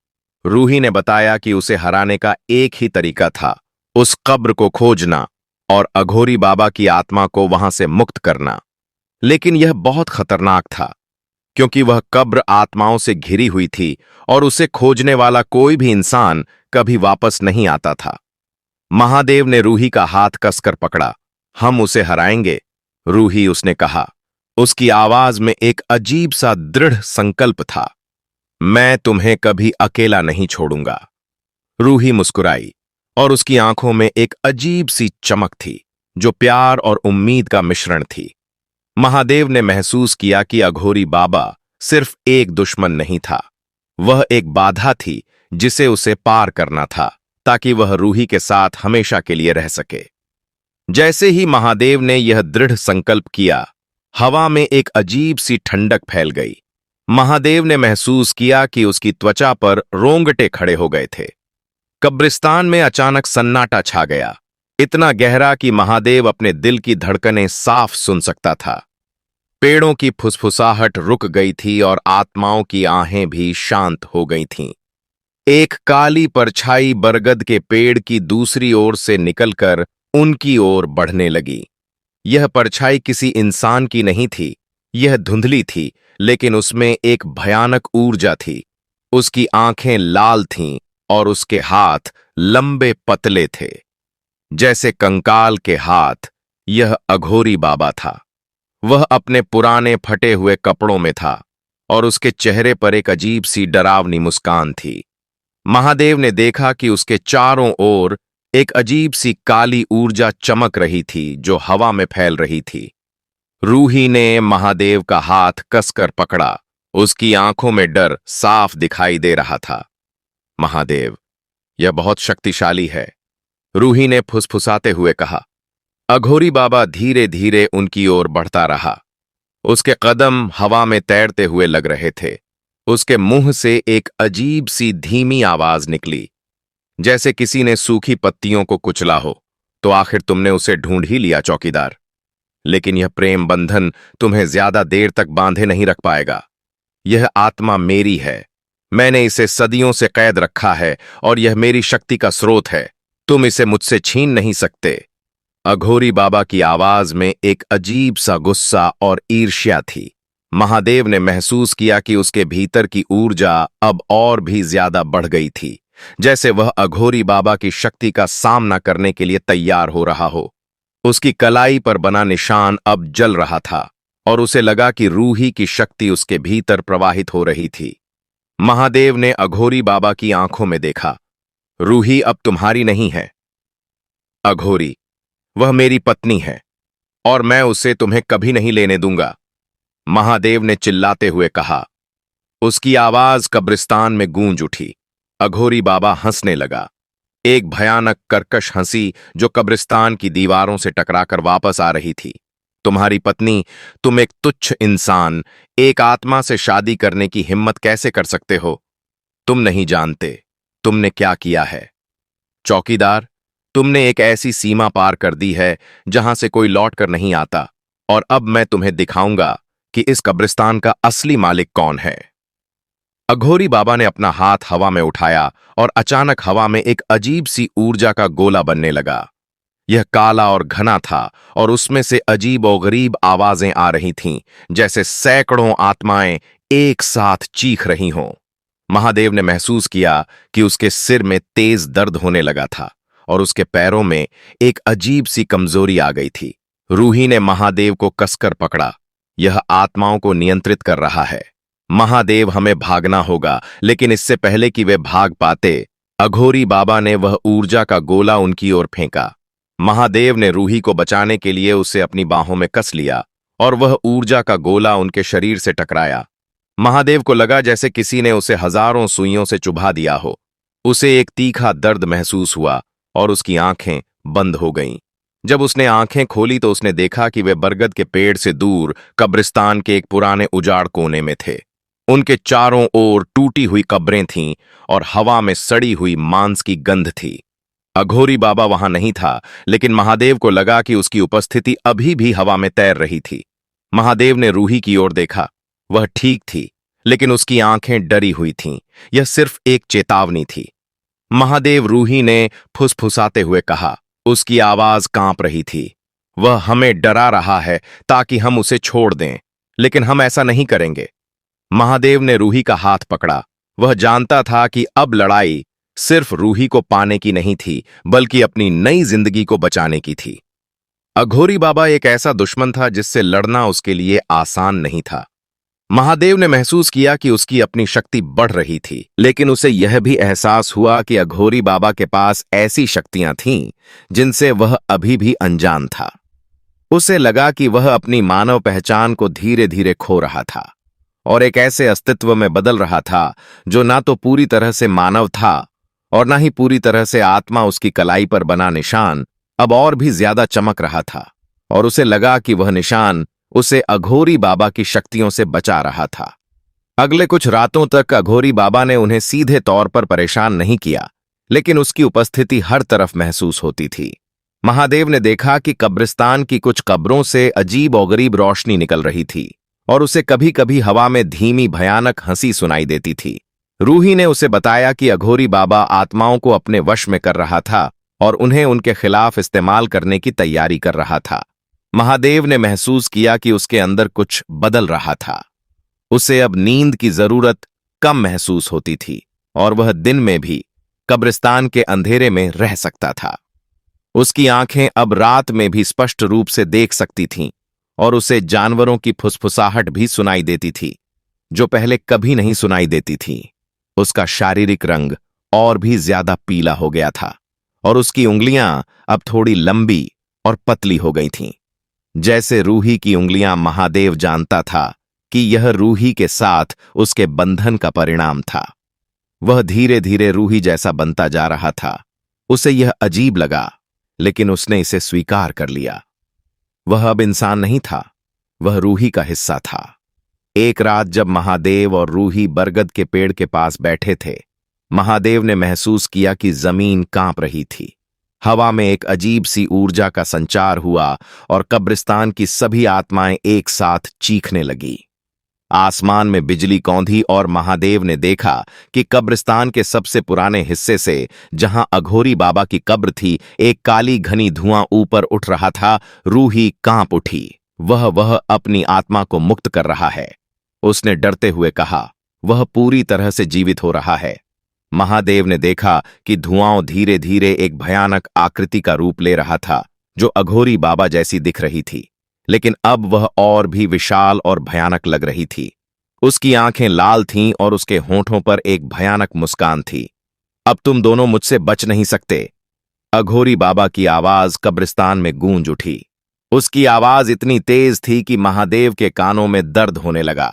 रूही ने बताया कि उसे हराने का एक ही तरीका था, उस कब्र को खोजना और अघोरी बाबा की आत्मा को वहां से मुक्त करना। लेकिन यह बहुत खतरनाक था, क्योंकि वह कब्र आत्माओं से घिरी हुई थी और उसे खोजने वाला कोई भी इंसान कभी वापस नहीं आता था। महादेव ने रूही का हाथ कसकर पकड़ा। हम उसे हराएंगे, रूही, उसने कहा। उसकी आवाज में एक अजीब सा दृढ़ संकल्प था। मैं तुम्हें कभी अकेला नहीं छोड़ूंगा। रूही मुस्कुराई और उसकी आंखों में एक अजीब सी चमक थी, जो प्यार और उम्मीद का मिश्रण थी। महादेव ने महसूस किया कि अघोरी बाबा सिर्फ एक दुश्मन नहीं था, वह एक बाधा थी जिसे उसे पार करना था, ताकि वह रूही के साथ हमेशा के लिए रह सके। जैसे ही महादेव ने यह दृढ़ संकल्प किया, हवा में एक अजीब सी ठंडक फैल गई। महादेव ने महसूस किया कि उसकी त्वचा पर रोंगटे खड़े हो गए थे। कब्रिस्तान में अचानक सन्नाटा छा गया, इतना गहरा कि महादेव अपने दिल की धड़कनें साफ सुन सकता था। पेड़ों की फुसफुसाहट रुक गई थी और आत्माओं की आहें भी शांत हो गई थीं। एक काली परछाई बरगद के पेड़ की दूसरी ओर से निकलकर उनकी ओर बढ़ने लगी। यह परछाई किसी इंसान की नहीं थी, यह धुंधली थी, लेकिन उसमें एक भयानक ऊर्जा थी। उसकी आंखें लाल थीं और उसके हाथ लंबे पतले थे, जैसे कंकाल के हाथ। यह अघोरी बाबा था। वह अपने पुराने फटे हुए कपड़ों में था और उसके चेहरे पर एक अजीब सी डरावनी मुस्कान थी। महादेव ने देखा कि उसके चारों ओर एक अजीब सी काली ऊर्जा चमक रही थी, जो हवा में फैल रही थी। रूही ने महादेव का हाथ कसकर पकड़ा। उसकी आंखों में डर साफ दिखाई दे रहा था। महादेव, यह बहुत शक्तिशाली है, रूही ने फुसफुसाते हुए कहा। अघोरी बाबा धीरे धीरे उनकी ओर बढ़ता रहा। उसके कदम हवा में तैरते हुए लग रहे थे। उसके मुंह से एक अजीब सी धीमी आवाज निकली, जैसे किसी ने सूखी पत्तियों को कुचला हो। तो आखिर तुमने उसे ढूंढ ही लिया, चौकीदार। लेकिन यह प्रेम बंधन तुम्हें ज्यादा देर तक बांधे नहीं रख पाएगा। यह आत्मा मेरी है, मैंने इसे सदियों से कैद रखा है और यह मेरी शक्ति का स्रोत है। तुम इसे मुझसे छीन नहीं सकते। अघोरी बाबा की आवाज में एक अजीब सा गुस्सा और ईर्ष्या थी। महादेव ने महसूस किया कि उसके भीतर की ऊर्जा अब और भी ज्यादा बढ़ गई थी, जैसे वह अघोरी बाबा की शक्ति का सामना करने के लिए तैयार हो रहा हो। उसकी कलाई पर बना निशान अब जल रहा था और उसे लगा कि रूही की शक्ति उसके भीतर प्रवाहित हो रही थी। महादेव ने अघोरी बाबा की आंखों में देखा। रूही अब तुम्हारी नहीं है, अघोरी, वह मेरी पत्नी है और मैं उसे तुम्हें कभी नहीं लेने दूंगा, महादेव ने चिल्लाते हुए कहा। उसकी आवाज कब्रिस्तान में गूंज उठी। अघोरी बाबा हंसने लगा, एक भयानक कर्कश हंसी जो कब्रिस्तान की दीवारों से टकराकर वापस आ रही थी। तुम्हारी पत्नी, तुम एक तुच्छ इंसान, एक आत्मा से शादी करने की हिम्मत कैसे कर सकते हो? तुम नहीं जानते तुमने क्या किया है। चौकीदार, तुमने एक ऐसी सीमा पार कर दी है जहां से कोई लौट कर नहीं आता, और अब मैं तुम्हें दिखाऊंगा कि इस कब्रिस्तान का असली मालिक कौन है। अघोरी बाबा ने अपना हाथ हवा में उठाया और अचानक हवा में एक अजीब सी ऊर्जा का गोला बनने लगा। यह काला और घना था और उसमें से अजीब और गरीब आवाजें आ रही थीं, जैसे सैकड़ों आत्माएं एक साथ चीख रही हों। महादेव ने महसूस किया कि उसके सिर में तेज दर्द होने लगा था और उसके पैरों में एक अजीब सी कमजोरी आ गई थी। रूही ने महादेव को कसकर पकड़ा। यह आत्माओं को नियंत्रित कर रहा है। महादेव, हमें भागना होगा, लेकिन इससे पहले कि वे भाग पाते, अघोरी बाबा ने वह ऊर्जा का गोला उनकी ओर फेंका। महादेव ने रूही को बचाने के लिए उसे अपनी बाहों में कस लिया और वह ऊर्जा का गोला उनके शरीर से टकराया। महादेव को लगा जैसे किसी ने उसे हजारों सुइयों से चुभा दिया हो। उसे एक तीखा दर्द महसूस हुआ और उसकी आंखें बंद हो गईं। जब उसने आंखें खोली तो उसने देखा कि वे बरगद के पेड़ से दूर कब्रिस्तान के एक पुराने उजाड़ कोने में थे। उनके चारों ओर टूटी हुई कब्रें थीं और हवा में सड़ी हुई मांस की गंध थी। अघोरी बाबा वहां नहीं था, लेकिन महादेव को लगा कि उसकी उपस्थिति अभी भी हवा में तैर रही थी। महादेव ने रूही की ओर देखा। वह ठीक थी, लेकिन उसकी आंखें डरी हुई थीं। यह सिर्फ एक चेतावनी थी। महादेव रूही ने फुसफुसाते हुए कहा। उसकी आवाज कांप रही थी। वह हमें डरा रहा है ताकि हम उसे छोड़ दें, लेकिन हम ऐसा नहीं करेंगे। महादेव ने रूही का हाथ पकड़ा। वह जानता था कि अब लड़ाई सिर्फ रूही को पाने की नहीं थी, बल्कि अपनी नई जिंदगी को बचाने की थी। अघोरी बाबा एक ऐसा दुश्मन था जिससे लड़ना उसके लिए आसान नहीं था। महादेव ने महसूस किया कि उसकी अपनी शक्ति बढ़ रही थी, लेकिन उसे यह भी एहसास हुआ कि अघोरी बाबा के पास ऐसी शक्तियां थीं जिनसे वह अभी भी अनजान था। उसे लगा कि वह अपनी मानव पहचान को धीरे धीरे खो रहा था और एक ऐसे अस्तित्व में बदल रहा था जो ना तो पूरी तरह से मानव था और ना ही पूरी तरह से आत्मा। उसकी कलाई पर बना निशान अब और भी ज्यादा चमक रहा था और उसे लगा कि वह निशान उसे अघोरी बाबा की शक्तियों से बचा रहा था। अगले कुछ रातों तक अघोरी बाबा ने उन्हें सीधे तौर पर परेशान नहीं किया, लेकिन उसकी उपस्थिति हर तरफ महसूस होती थी। महादेव ने देखा कि कब्रिस्तान की कुछ कब्रों से अजीब और गरीब रोशनी निकल रही थी और उसे कभी कभी हवा में धीमी भयानक हंसी सुनाई देती थी। रूही ने उसे बताया कि अघोरी बाबा आत्माओं को अपने वश में कर रहा था और उन्हें उनके खिलाफ इस्तेमाल करने की तैयारी कर रहा था। महादेव ने महसूस किया कि उसके अंदर कुछ बदल रहा था। उसे अब नींद की जरूरत कम महसूस होती थी और वह दिन में भी कब्रिस्तान के अंधेरे में रह सकता था। उसकी आंखें अब रात में भी स्पष्ट रूप से देख सकती थीं और उसे जानवरों की फुसफुसाहट भी सुनाई देती थी, जो पहले कभी नहीं सुनाई देती थी। उसका शारीरिक रंग और भी ज्यादा पीला हो गया था और उसकी उंगलियां अब थोड़ी लंबी और पतली हो गई थीं। जैसे रूही की उंगलियां, महादेव जानता था कि यह रूही के साथ उसके बंधन का परिणाम था। वह धीरे धीरे रूही जैसा बनता जा रहा था। उसे यह अजीब लगा, लेकिन उसने इसे स्वीकार कर लिया। वह अब इंसान नहीं था, वह रूही का हिस्सा था। एक रात जब महादेव और रूही बरगद के पेड़ के पास बैठे थे, महादेव ने महसूस किया कि जमीन कांप रही थी। हवा में एक अजीब सी ऊर्जा का संचार हुआ और कब्रिस्तान की सभी आत्माएं एक साथ चीखने लगी। आसमान में बिजली कौंधी और महादेव ने देखा कि कब्रिस्तान के सबसे पुराने हिस्से से, जहां अघोरी बाबा की कब्र थी, एक काली घनी धुआं ऊपर उठ रहा था। रूही कांप उठी। वह अपनी आत्मा को मुक्त कर रहा है, उसने डरते हुए कहा। वह पूरी तरह से जीवित हो रहा है। महादेव ने देखा कि धुआं धीरे धीरे एक भयानक आकृति का रूप ले रहा था, जो अघोरी बाबा जैसी दिख रही थी, लेकिन अब वह और भी विशाल और भयानक लग रही थी। उसकी आंखें लाल थीं और उसके होंठों पर एक भयानक मुस्कान थी। अब तुम दोनों मुझसे बच नहीं सकते। अघोरी बाबा की आवाज कब्रिस्तान में गूंज उठी। उसकी आवाज इतनी तेज थी कि महादेव के कानों में दर्द होने लगा।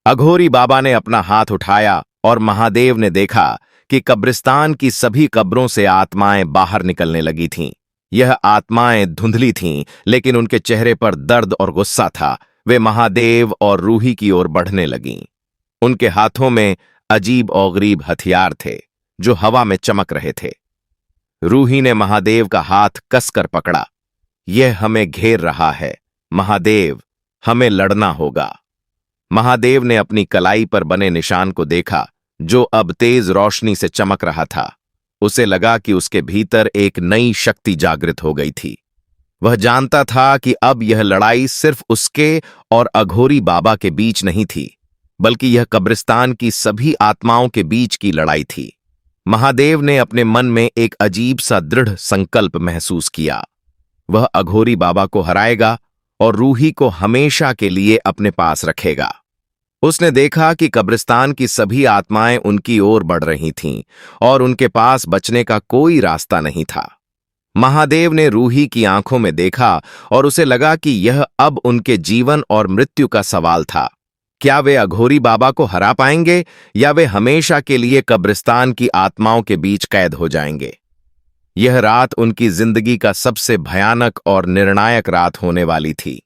अघोरी बाबा ने अपना हाथ उठाया और महादेव ने देखा कि कब्रिस्तान की सभी कब्रों से आत्माएं बाहर निकलने लगी थीं। यह आत्माएं धुंधली थीं, लेकिन उनके चेहरे पर दर्द और गुस्सा था। वे महादेव और रूही की ओर बढ़ने लगीं। उनके हाथों में अजीब और गरीब हथियार थे, जो हवा में चमक रहे थे। रूही ने महादेव का हाथ कसकर पकड़ा। यह हमें घेर रहा है महादेव, हमें लड़ना होगा। महादेव ने अपनी कलाई पर बने निशान को देखा, जो अब तेज रोशनी से चमक रहा था। उसे लगा कि उसके भीतर एक नई शक्ति जागृत हो गई थी। वह जानता था कि अब यह लड़ाई सिर्फ उसके और अघोरी बाबा के बीच नहीं थी, बल्कि यह कब्रिस्तान की सभी आत्माओं के बीच की लड़ाई थी। महादेव ने अपने मन में एक अजीब सा दृढ़ संकल्प महसूस किया। वह अघोरी बाबा को हराएगा और रूही को हमेशा के लिए अपने पास रखेगा। उसने देखा कि कब्रिस्तान की सभी आत्माएं उनकी ओर बढ़ रही थीं और उनके पास बचने का कोई रास्ता नहीं था। महादेव ने रूही की आंखों में देखा और उसे लगा कि यह अब उनके जीवन और मृत्यु का सवाल था। क्या वे अघोरी बाबा को हरा पाएंगे या वे हमेशा के लिए कब्रिस्तान की आत्माओं के बीच कैद हो जाएंगे? यह रात उनकी जिंदगी का सबसे भयानक और निर्णायक रात होने वाली थी।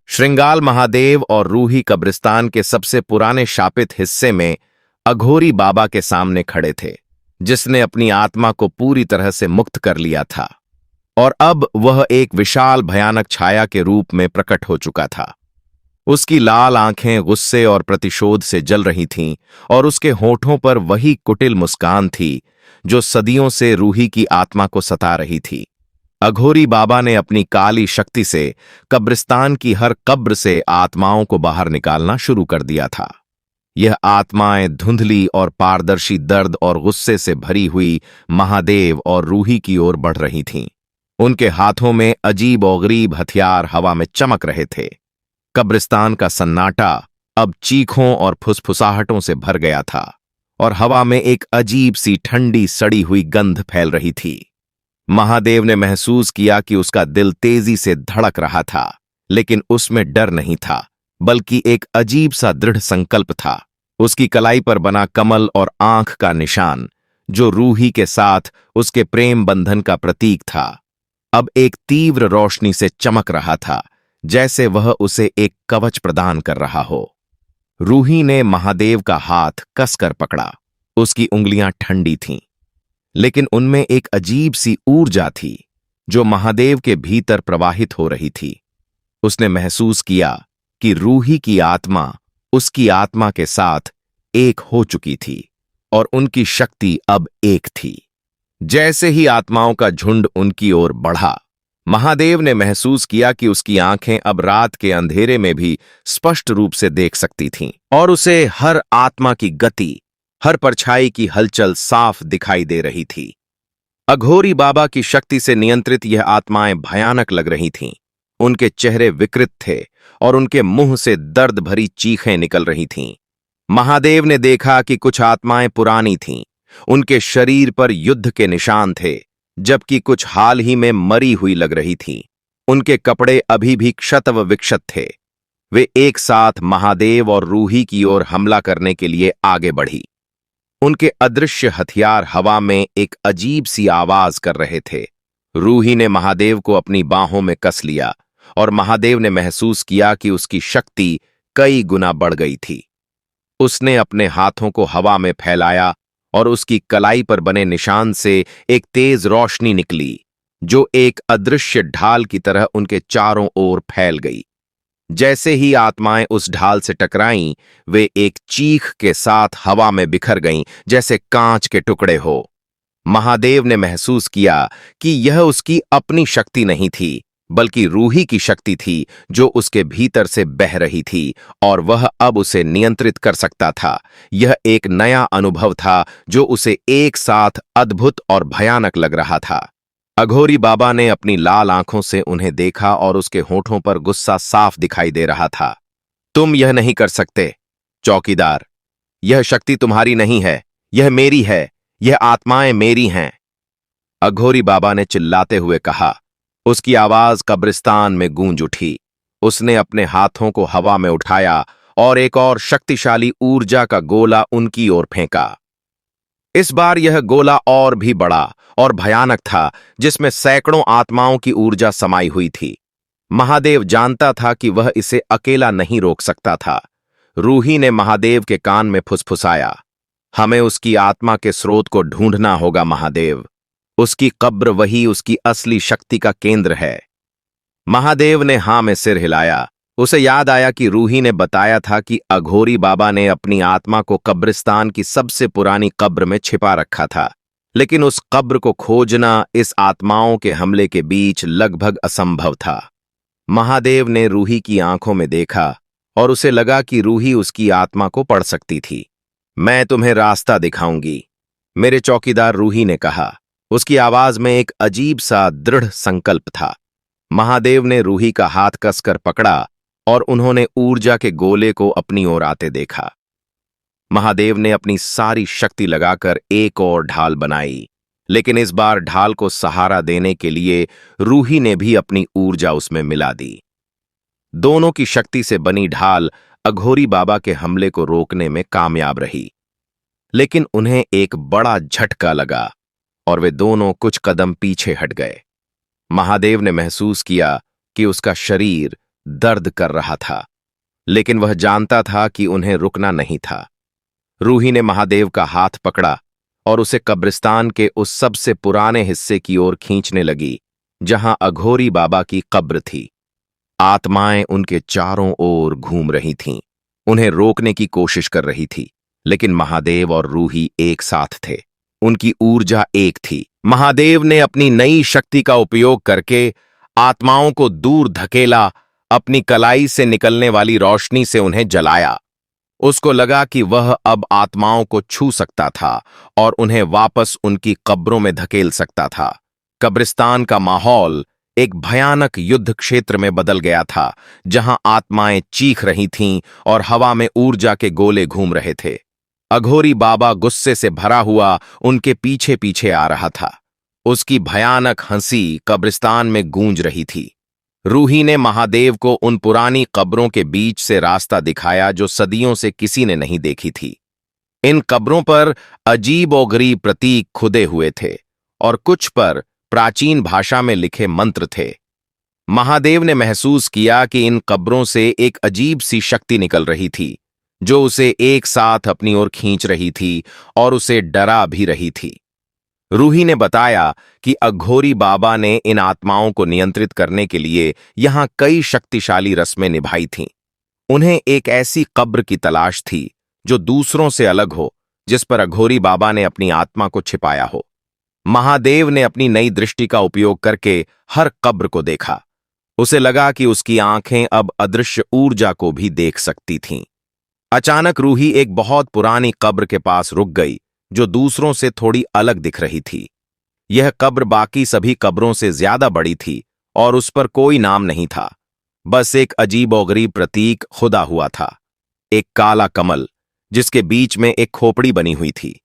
श्रृंगाल महादेव और रूही कब्रिस्तान के सबसे पुराने शापित हिस्से में अघोरी बाबा के सामने खड़े थे, जिसने अपनी आत्मा को पूरी तरह से मुक्त कर लिया था और अब वह एक विशाल भयानक छाया के रूप में प्रकट हो चुका था। उसकी लाल आंखें गुस्से और प्रतिशोध से जल रही थीं और उसके होठों पर वही कुटिल मुस्कान थी जो सदियों से रूही की आत्मा को सता रही थी। अघोरी बाबा ने अपनी काली शक्ति से कब्रिस्तान की हर कब्र से आत्माओं को बाहर निकालना शुरू कर दिया था। यह आत्माएं धुंधली और पारदर्शी दर्द और गुस्से से भरी हुई महादेव और रूही की ओर बढ़ रही थीं। उनके हाथों में अजीब और गरीब हथियार हवा में चमक रहे थे। कब्रिस्तान का सन्नाटा अब चीखों और फुसफुसाहटों से भर गया था और हवा में एक अजीब सी ठंडी सड़ी हुई गंध फैल रही थी। महादेव ने महसूस किया कि उसका दिल तेजी से धड़क रहा था, लेकिन उसमें डर नहीं था, बल्कि एक अजीब सा दृढ़ संकल्प था। उसकी कलाई पर बना कमल और आंख का निशान, जो रूही के साथ उसके प्रेम बंधन का प्रतीक था, अब एक तीव्र रोशनी से चमक रहा था, जैसे वह उसे एक कवच प्रदान कर रहा हो। रूही ने महादेव का हाथ कसकर पकड़ा। उसकी उंगलियां ठंडी थीं, लेकिन उनमें एक अजीब सी ऊर्जा थी जो महादेव के भीतर प्रवाहित हो रही थी। उसने महसूस किया कि रूही की आत्मा उसकी आत्मा के साथ एक हो चुकी थी और उनकी शक्ति अब एक थी। जैसे ही आत्माओं का झुंड उनकी ओर बढ़ा, महादेव ने महसूस किया कि उसकी आंखें अब रात के अंधेरे में भी स्पष्ट रूप से देख सकती थीं और उसे हर आत्मा की गति, हर परछाई की हलचल साफ दिखाई दे रही थी। अघोरी बाबा की शक्ति से नियंत्रित यह आत्माएं भयानक लग रही थीं। उनके चेहरे विकृत थे और उनके मुंह से दर्द भरी चीखें निकल रही थीं। महादेव ने देखा कि कुछ आत्माएं पुरानी थीं। उनके शरीर पर युद्ध के निशान थे, जबकि कुछ हाल ही में मरी हुई लग रही थीं। उनके कपड़े अभी भी क्षत व विक्षत थे। वे एक साथ महादेव और रूही की ओर हमला करने के लिए आगे बढ़ी। उनके अदृश्य हथियार हवा में एक अजीब सी आवाज कर रहे थे। रूही ने महादेव को अपनी बाहों में कस लिया और महादेव ने महसूस किया कि उसकी शक्ति कई गुना बढ़ गई थी। उसने अपने हाथों को हवा में फैलाया और उसकी कलाई पर बने निशान से एक तेज रोशनी निकली, जो एक अदृश्य ढाल की तरह उनके चारों ओर फैल गई। जैसे ही आत्माएं उस ढाल से टकराईं, वे एक चीख के साथ हवा में बिखर गईं, जैसे कांच के टुकड़े हो। महादेव ने महसूस किया कि यह उसकी अपनी शक्ति नहीं थी, बल्कि रूही की शक्ति थी जो उसके भीतर से बह रही थी और वह अब उसे नियंत्रित कर सकता था। यह एक नया अनुभव था जो उसे एक साथ अद्भुत और भयानक लग रहा था। अघोरी बाबा ने अपनी लाल आंखों से उन्हें देखा और उसके होठों पर गुस्सा साफ दिखाई दे रहा था। तुम यह नहीं कर सकते, चौकीदार। यह शक्ति तुम्हारी नहीं है, यह मेरी है। यह आत्माएं मेरी हैं, अघोरी बाबा ने चिल्लाते हुए कहा। उसकी आवाज कब्रिस्तान में गूंज उठी। उसने अपने हाथों को हवा में उठाया और एक और शक्तिशाली ऊर्जा का गोला उनकी ओर फेंका। इस बार यह गोला और भी बड़ा और भयानक था, जिसमें सैकड़ों आत्माओं की ऊर्जा समाई हुई थी। महादेव जानता था कि वह इसे अकेला नहीं रोक सकता था। रूही ने महादेव के कान में फुसफुसाया, हमें उसकी आत्मा के स्रोत को ढूंढना होगा महादेव। उसकी कब्र वही उसकी असली शक्ति का केंद्र है। महादेव ने हां में सिर हिलाया। उसे याद आया कि रूही ने बताया था कि अघोरी बाबा ने अपनी आत्मा को कब्रिस्तान की सबसे पुरानी कब्र में छिपा रखा था, लेकिन उस कब्र को खोजना इस आत्माओं के हमले के बीच लगभग असंभव था। महादेव ने रूही की आंखों में देखा और उसे लगा कि रूही उसकी आत्मा को पढ़ सकती थी। मैं तुम्हें रास्ता दिखाऊंगी, मेरे चौकीदार, रूही ने कहा। उसकी आवाज में एक अजीब सा दृढ़ संकल्प था। महादेव ने रूही का हाथ कसकर पकड़ा और उन्होंने ऊर्जा के गोले को अपनी ओर आते देखा। महादेव ने अपनी सारी शक्ति लगाकर एक और ढाल बनाई, लेकिन इस बार ढाल को सहारा देने के लिए रूही ने भी अपनी ऊर्जा उसमें मिला दी। दोनों की शक्ति से बनी ढाल अघोरी बाबा के हमले को रोकने में कामयाब रही, लेकिन उन्हें एक बड़ा झटका लगा और वे दोनों कुछ कदम पीछे हट गए। महादेव ने महसूस किया कि उसका शरीर दर्द कर रहा था, लेकिन वह जानता था कि उन्हें रुकना नहीं था। रूही ने महादेव का हाथ पकड़ा और उसे कब्रिस्तान के उस सबसे पुराने हिस्से की ओर खींचने लगी जहां अघोरी बाबा की कब्र थी। आत्माएं उनके चारों ओर घूम रही थीं, उन्हें रोकने की कोशिश कर रही थी, लेकिन महादेव और रूही एक साथ थे। उनकी ऊर्जा एक थी। महादेव ने अपनी नई शक्ति का उपयोग करके आत्माओं को दूर धकेला, अपनी कलाई से निकलने वाली रोशनी से उन्हें जलाया। उसको लगा कि वह अब आत्माओं को छू सकता था और उन्हें वापस उनकी कब्रों में धकेल सकता था। कब्रिस्तान का माहौल एक भयानक युद्ध क्षेत्र में बदल गया था, जहां आत्माएं चीख रही थीं और हवा में ऊर्जा के गोले घूम रहे थे। अघोरी बाबा गुस्से से भरा हुआ उनके पीछे पीछे आ रहा था। उसकी भयानक हंसी कब्रिस्तान में गूंज रही थी। रूही ने महादेव को उन पुरानी कब्रों के बीच से रास्ता दिखाया जो सदियों से किसी ने नहीं देखी थी। इन कब्रों पर अजीब और गरीब प्रतीक खुदे हुए थे और कुछ पर प्राचीन भाषा में लिखे मंत्र थे। महादेव ने महसूस किया कि इन कब्रों से एक अजीब सी शक्ति निकल रही थी, जो उसे एक साथ अपनी ओर खींच रही थी और उसे डरा भी रही थी। रूही ने बताया कि अघोरी बाबा ने इन आत्माओं को नियंत्रित करने के लिए यहां कई शक्तिशाली रस्में निभाई थीं। उन्हें एक ऐसी कब्र की तलाश थी जो दूसरों से अलग हो, जिस पर अघोरी बाबा ने अपनी आत्मा को छिपाया हो। महादेव ने अपनी नई दृष्टि का उपयोग करके हर कब्र को देखा। उसे लगा कि उसकी आंखें अब अदृश्य ऊर्जा को भी देख सकती थीं। अचानक रूही एक बहुत पुरानी कब्र के पास रुक गई, जो दूसरों से थोड़ी अलग दिख रही थी। यह कब्र बाकी सभी कब्रों से ज्यादा बड़ी थी और उस पर कोई नाम नहीं था, बस एक अजीबोगरीब प्रतीक खुदा हुआ था, एक काला कमल जिसके बीच में एक खोपड़ी बनी हुई थी।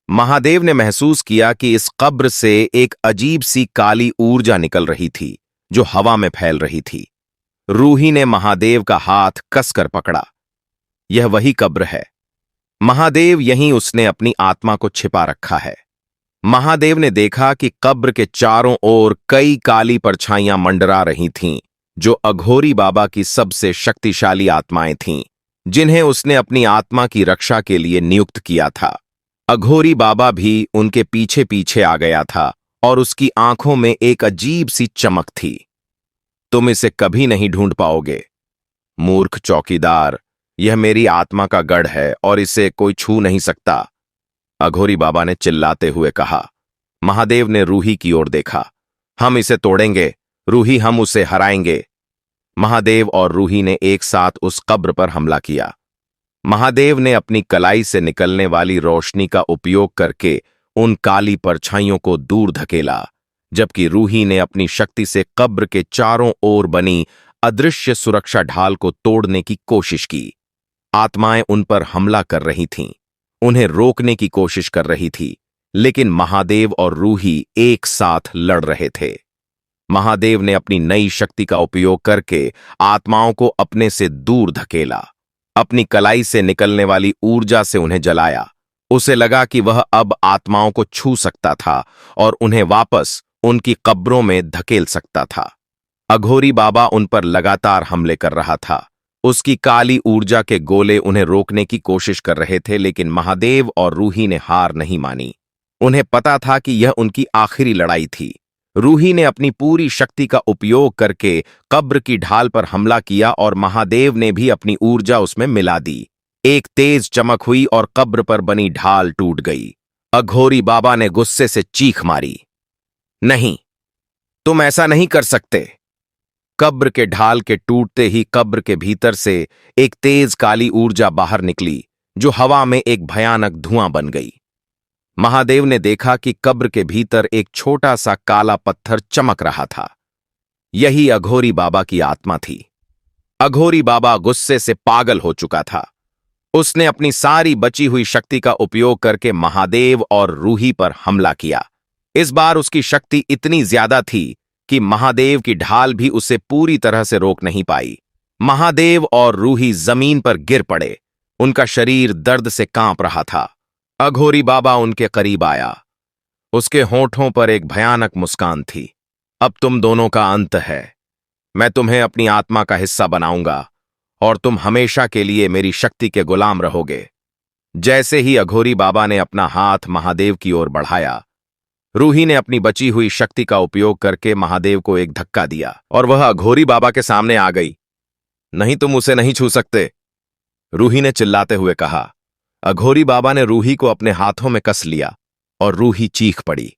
महादेव ने महसूस किया कि इस कब्र से एक अजीब सी काली ऊर्जा निकल रही थी जो हवा में फैल रही थी। रूही ने महादेव का हाथ कसकर पकड़ा। यह वही कब्र है महादेव, यहीं उसने अपनी आत्मा को छिपा रखा है। महादेव ने देखा कि कब्र के चारों ओर कई काली परछाइयां मंडरा रही थीं, जो अघोरी बाबा की सबसे शक्तिशाली आत्माएं थीं, जिन्हें उसने अपनी आत्मा की रक्षा के लिए नियुक्त किया था। अघोरी बाबा भी उनके पीछे पीछे आ गया था और उसकी आंखों में एक अजीब सी चमक थी। तुम इसे कभी नहीं ढूंढ पाओगे, मूर्ख चौकीदार। यह मेरी आत्मा का गढ़ है और इसे कोई छू नहीं सकता, अघोरी बाबा ने चिल्लाते हुए कहा। महादेव ने रूही की ओर देखा। हम इसे तोड़ेंगे रूही, हम उसे हराएंगे। महादेव और रूही ने एक साथ उस कब्र पर हमला किया। महादेव ने अपनी कलाई से निकलने वाली रोशनी का उपयोग करके उन काली परछाइयों को दूर धकेला, जबकि रूही ने अपनी शक्ति से कब्र के चारों ओर बनी अदृश्य सुरक्षा ढाल को तोड़ने की कोशिश की। आत्माएं उन पर हमला कर रही थीं, उन्हें रोकने की कोशिश कर रही थी, लेकिन महादेव और रूही एक साथ लड़ रहे थे। महादेव ने अपनी नई शक्ति का उपयोग करके आत्माओं को अपने से दूर धकेला, अपनी कलाई से निकलने वाली ऊर्जा से उन्हें जलाया। उसे लगा कि वह अब आत्माओं को छू सकता था और उन्हें वापस उनकी कब्रों में धकेल सकता था। अघोरी बाबा उन पर लगातार हमले कर रहा था। उसकी काली ऊर्जा के गोले उन्हें रोकने की कोशिश कर रहे थे, लेकिन महादेव और रूही ने हार नहीं मानी। उन्हें पता था कि यह उनकी आखिरी लड़ाई थी। रूही ने अपनी पूरी शक्ति का उपयोग करके कब्र की ढाल पर हमला किया और महादेव ने भी अपनी ऊर्जा उसमें मिला दी। एक तेज चमक हुई और कब्र पर बनी ढाल टूट गई। अघोरी बाबा ने गुस्से से चीख मारी, नहीं, तुम ऐसा नहीं कर सकते। कब्र के ढाल के टूटते ही कब्र के भीतर से एक तेज काली ऊर्जा बाहर निकली, जो हवा में एक भयानक धुआं बन गई। महादेव ने देखा कि कब्र के भीतर एक छोटा सा काला पत्थर चमक रहा था। यही अघोरी बाबा की आत्मा थी। अघोरी बाबा गुस्से से पागल हो चुका था। उसने अपनी सारी बची हुई शक्ति का उपयोग करके महादेव और रूही पर हमला किया। इस बार उसकी शक्ति इतनी ज्यादा थी कि महादेव की ढाल भी उसे पूरी तरह से रोक नहीं पाई। महादेव और रूही जमीन पर गिर पड़े। उनका शरीर दर्द से कांप रहा था। अघोरी बाबा उनके करीब आया। उसके होठों पर एक भयानक मुस्कान थी। अब तुम दोनों का अंत है। मैं तुम्हें अपनी आत्मा का हिस्सा बनाऊंगा और तुम हमेशा के लिए मेरी शक्ति के गुलाम रहोगे। जैसे ही अघोरी बाबा ने अपना हाथ महादेव की ओर बढ़ाया, रूही ने अपनी बची हुई शक्ति का उपयोग करके महादेव को एक धक्का दिया और वह अघोरी बाबा के सामने आ गई। नहीं, तुम उसे नहीं छू सकते, रूही ने चिल्लाते हुए कहा। अघोरी बाबा ने रूही को अपने हाथों में कस लिया और रूही चीख पड़ी।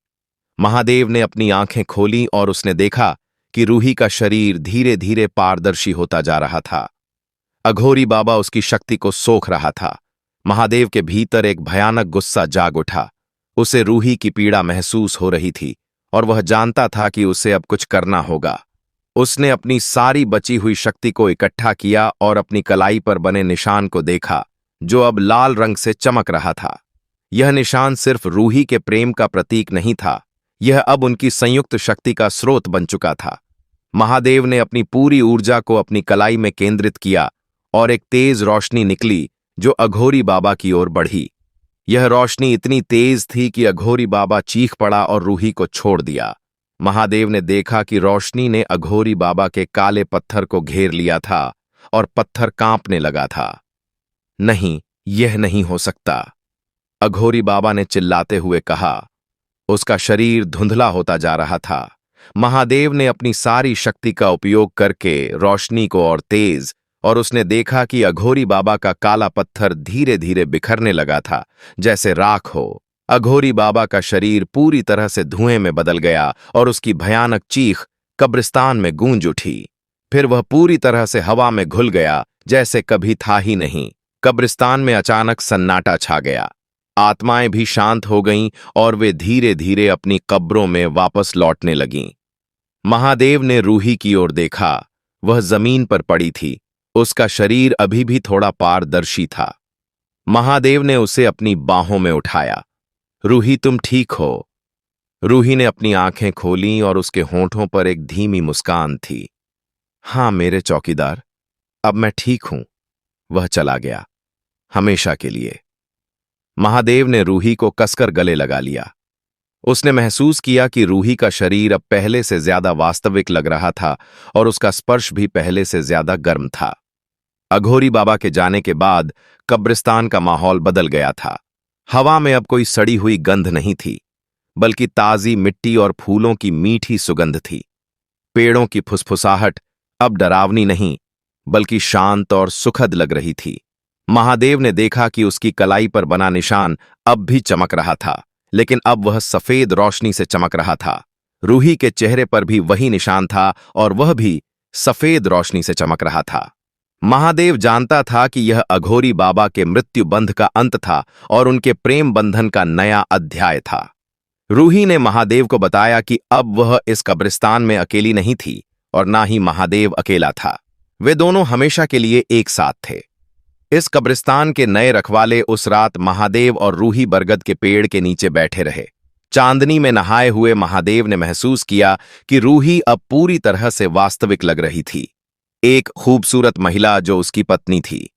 महादेव ने अपनी आंखें खोली और उसने देखा कि रूही का शरीर धीरे धीरे पारदर्शी होता जा रहा था। अघोरी बाबा उसकी शक्ति को सोख रहा था। महादेव के भीतर एक भयानक गुस्सा जाग उठा। उसे रूही की पीड़ा महसूस हो रही थी और वह जानता था कि उसे अब कुछ करना होगा। उसने अपनी सारी बची हुई शक्ति को इकट्ठा किया और अपनी कलाई पर बने निशान को देखा, जो अब लाल रंग से चमक रहा था। यह निशान सिर्फ रूही के प्रेम का प्रतीक नहीं था, यह अब उनकी संयुक्त शक्ति का स्रोत बन चुका था। महादेव ने अपनी पूरी ऊर्जा को अपनी कलाई में केंद्रित किया और एक तेज रोशनी निकली जो अघोरी बाबा की ओर बढ़ी। यह रोशनी इतनी तेज थी कि अघोरी बाबा चीख पड़ा और रूही को छोड़ दिया। महादेव ने देखा कि रोशनी ने अघोरी बाबा के काले पत्थर को घेर लिया था और पत्थर कांपने लगा था। नहीं, यह नहीं हो सकता, अघोरी बाबा ने चिल्लाते हुए कहा। उसका शरीर धुंधला होता जा रहा था। महादेव ने अपनी सारी शक्ति का उपयोग करके रोशनी को और तेज, और उसने देखा कि अघोरी बाबा का काला पत्थर धीरे धीरे बिखरने लगा था, जैसे राख हो। अघोरी बाबा का शरीर पूरी तरह से धुएं में बदल गया और उसकी भयानक चीख कब्रिस्तान में गूंज उठी। फिर वह पूरी तरह से हवा में घुल गया, जैसे कभी था ही नहीं। कब्रिस्तान में अचानक सन्नाटा छा गया। आत्माएं भी शांत हो गईं और वे धीरे धीरे अपनी कब्रों में वापस लौटने लगीं। महादेव ने रूही की ओर देखा। वह जमीन पर पड़ी थी। उसका शरीर अभी भी थोड़ा पारदर्शी था। महादेव ने उसे अपनी बाहों में उठाया। रूही, तुम ठीक हो? रूही ने अपनी आंखें खोलीं और उसके होंठों पर एक धीमी मुस्कान थी। हाँ मेरे चौकीदार, अब मैं ठीक हूं। वह चला गया, हमेशा के लिए। महादेव ने रूही को कसकर गले लगा लिया। उसने महसूस किया कि रूही का शरीर अब पहले से ज्यादा वास्तविक लग रहा था और उसका स्पर्श भी पहले से ज्यादा गर्म था। अघोरी बाबा के जाने के बाद कब्रिस्तान का माहौल बदल गया था। हवा में अब कोई सड़ी हुई गंध नहीं थी, बल्कि ताजी मिट्टी और फूलों की मीठी सुगंध थी। पेड़ों की फुसफुसाहट अब डरावनी नहीं, बल्कि शांत और सुखद लग रही थी। महादेव ने देखा कि उसकी कलाई पर बना निशान अब भी चमक रहा था, लेकिन अब वह सफेद रोशनी से चमक रहा था। रूही के चेहरे पर भी वही निशान था और वह भी सफेद रोशनी से चमक रहा था। महादेव जानता था कि यह अघोरी बाबा के मृत्यु बंध का अंत था और उनके प्रेम बंधन का नया अध्याय था। रूही ने महादेव को बताया कि अब वह इस कब्रिस्तान में अकेली नहीं थी और ना ही महादेव अकेला था। वे दोनों हमेशा के लिए एक साथ थे। इस कब्रिस्तान के नए रखवाले उस रात महादेव और रूही बरगद के पेड़ के नीचे बैठे रहे। चांदनी में नहाए हुए महादेव ने महसूस किया कि रूही अब पूरी तरह से वास्तविक लग रही थी, एक खूबसूरत महिला जो उसकी पत्नी थी।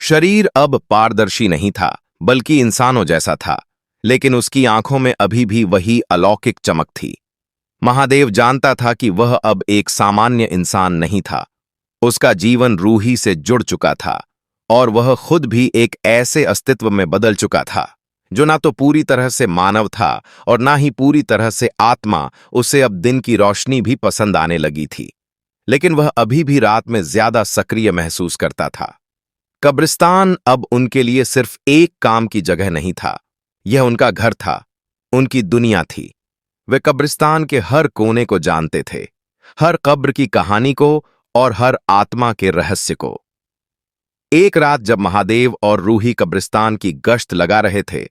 शरीर अब पारदर्शी नहीं था, बल्कि इंसानों जैसा था, लेकिन उसकी आंखों में अभी भी वही अलौकिक चमक थी। महादेव जानता था कि वह अब एक सामान्य इंसान नहीं था। उसका जीवन रूही से जुड़ चुका था और वह खुद भी एक ऐसे अस्तित्व में बदल चुका था जो ना तो पूरी तरह से मानव था और ना ही पूरी तरह से आत्मा। उसे अब दिन की रोशनी भी पसंद आने लगी थी, लेकिन वह अभी भी रात में ज्यादा सक्रिय महसूस करता था। कब्रिस्तान अब उनके लिए सिर्फ एक काम की जगह नहीं था, यह उनका घर था, उनकी दुनिया थी। वे कब्रिस्तान के हर कोने को जानते थे, हर कब्र की कहानी को और हर आत्मा के रहस्य को। एक रात जब महादेव और रूही कब्रिस्तान की गश्त लगा रहे थे,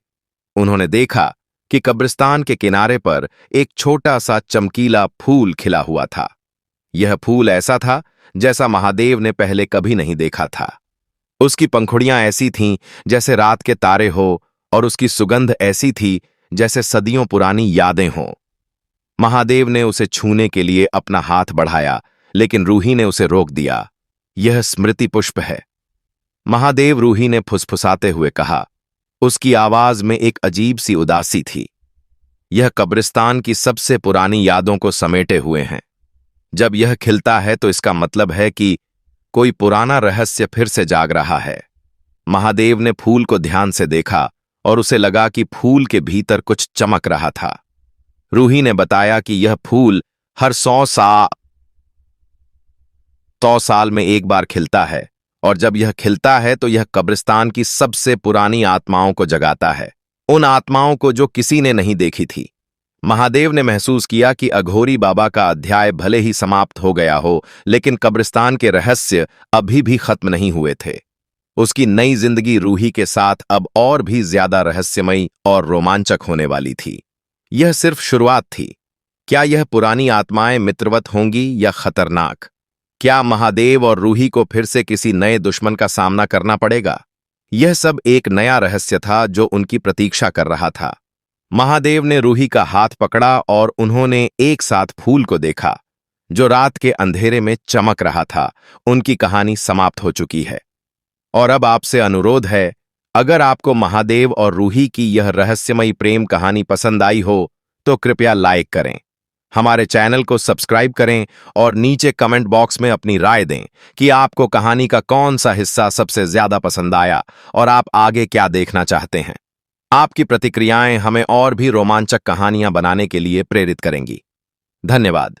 उन्होंने देखा कि कब्रिस्तान के किनारे पर एक छोटा सा चमकीला फूल खिला हुआ था। यह फूल ऐसा था जैसा महादेव ने पहले कभी नहीं देखा था। उसकी पंखुड़ियां ऐसी थीं जैसे रात के तारे हो और उसकी सुगंध ऐसी थी जैसे सदियों पुरानी यादें हों। महादेव ने उसे छूने के लिए अपना हाथ बढ़ाया, लेकिन रूही ने उसे रोक दिया। यह स्मृति पुष्प है। महादेव, रूही ने फुसफुसाते हुए कहा। उसकी आवाज में एक अजीब सी उदासी थी। यह कब्रिस्तान की सबसे पुरानी यादों को समेटे हुए हैं। जब यह खिलता है तो इसका मतलब है कि कोई पुराना रहस्य फिर से जाग रहा है। महादेव ने फूल को ध्यान से देखा और उसे लगा कि फूल के भीतर कुछ चमक रहा था। रूही ने बताया कि यह फूल हर 100 साल में एक बार खिलता है, और जब यह खिलता है तो यह कब्रिस्तान की सबसे पुरानी आत्माओं को जगाता है, उन आत्माओं को जो किसी ने नहीं देखी थी। महादेव ने महसूस किया कि अघोरी बाबा का अध्याय भले ही समाप्त हो गया हो, लेकिन कब्रिस्तान के रहस्य अभी भी खत्म नहीं हुए थे। उसकी नई जिंदगी रूही के साथ अब और भी ज्यादा रहस्यमयी और रोमांचक होने वाली थी। यह सिर्फ शुरुआत थी। क्या यह पुरानी आत्माएं मित्रवत होंगी या खतरनाक? क्या महादेव और रूही को फिर से किसी नए दुश्मन का सामना करना पड़ेगा? यह सब एक नया रहस्य था जो उनकी प्रतीक्षा कर रहा था। महादेव ने रूही का हाथ पकड़ा और उन्होंने एक साथ फूल को देखा, जो रात के अंधेरे में चमक रहा था। उनकी कहानी समाप्त हो चुकी है। और अब आपसे अनुरोध है, अगर आपको महादेव और रूही की यह रहस्यमयी प्रेम कहानी पसंद आई हो तो कृपया लाइक करें, हमारे चैनल को सब्सक्राइब करें और नीचे कमेंट बॉक्स में अपनी राय दें कि आपको कहानी का कौन सा हिस्सा सबसे ज्यादा पसंद आया और आप आगे क्या देखना चाहते हैं। आपकी प्रतिक्रियाएं हमें और भी रोमांचक कहानियां बनाने के लिए प्रेरित करेंगी। धन्यवाद।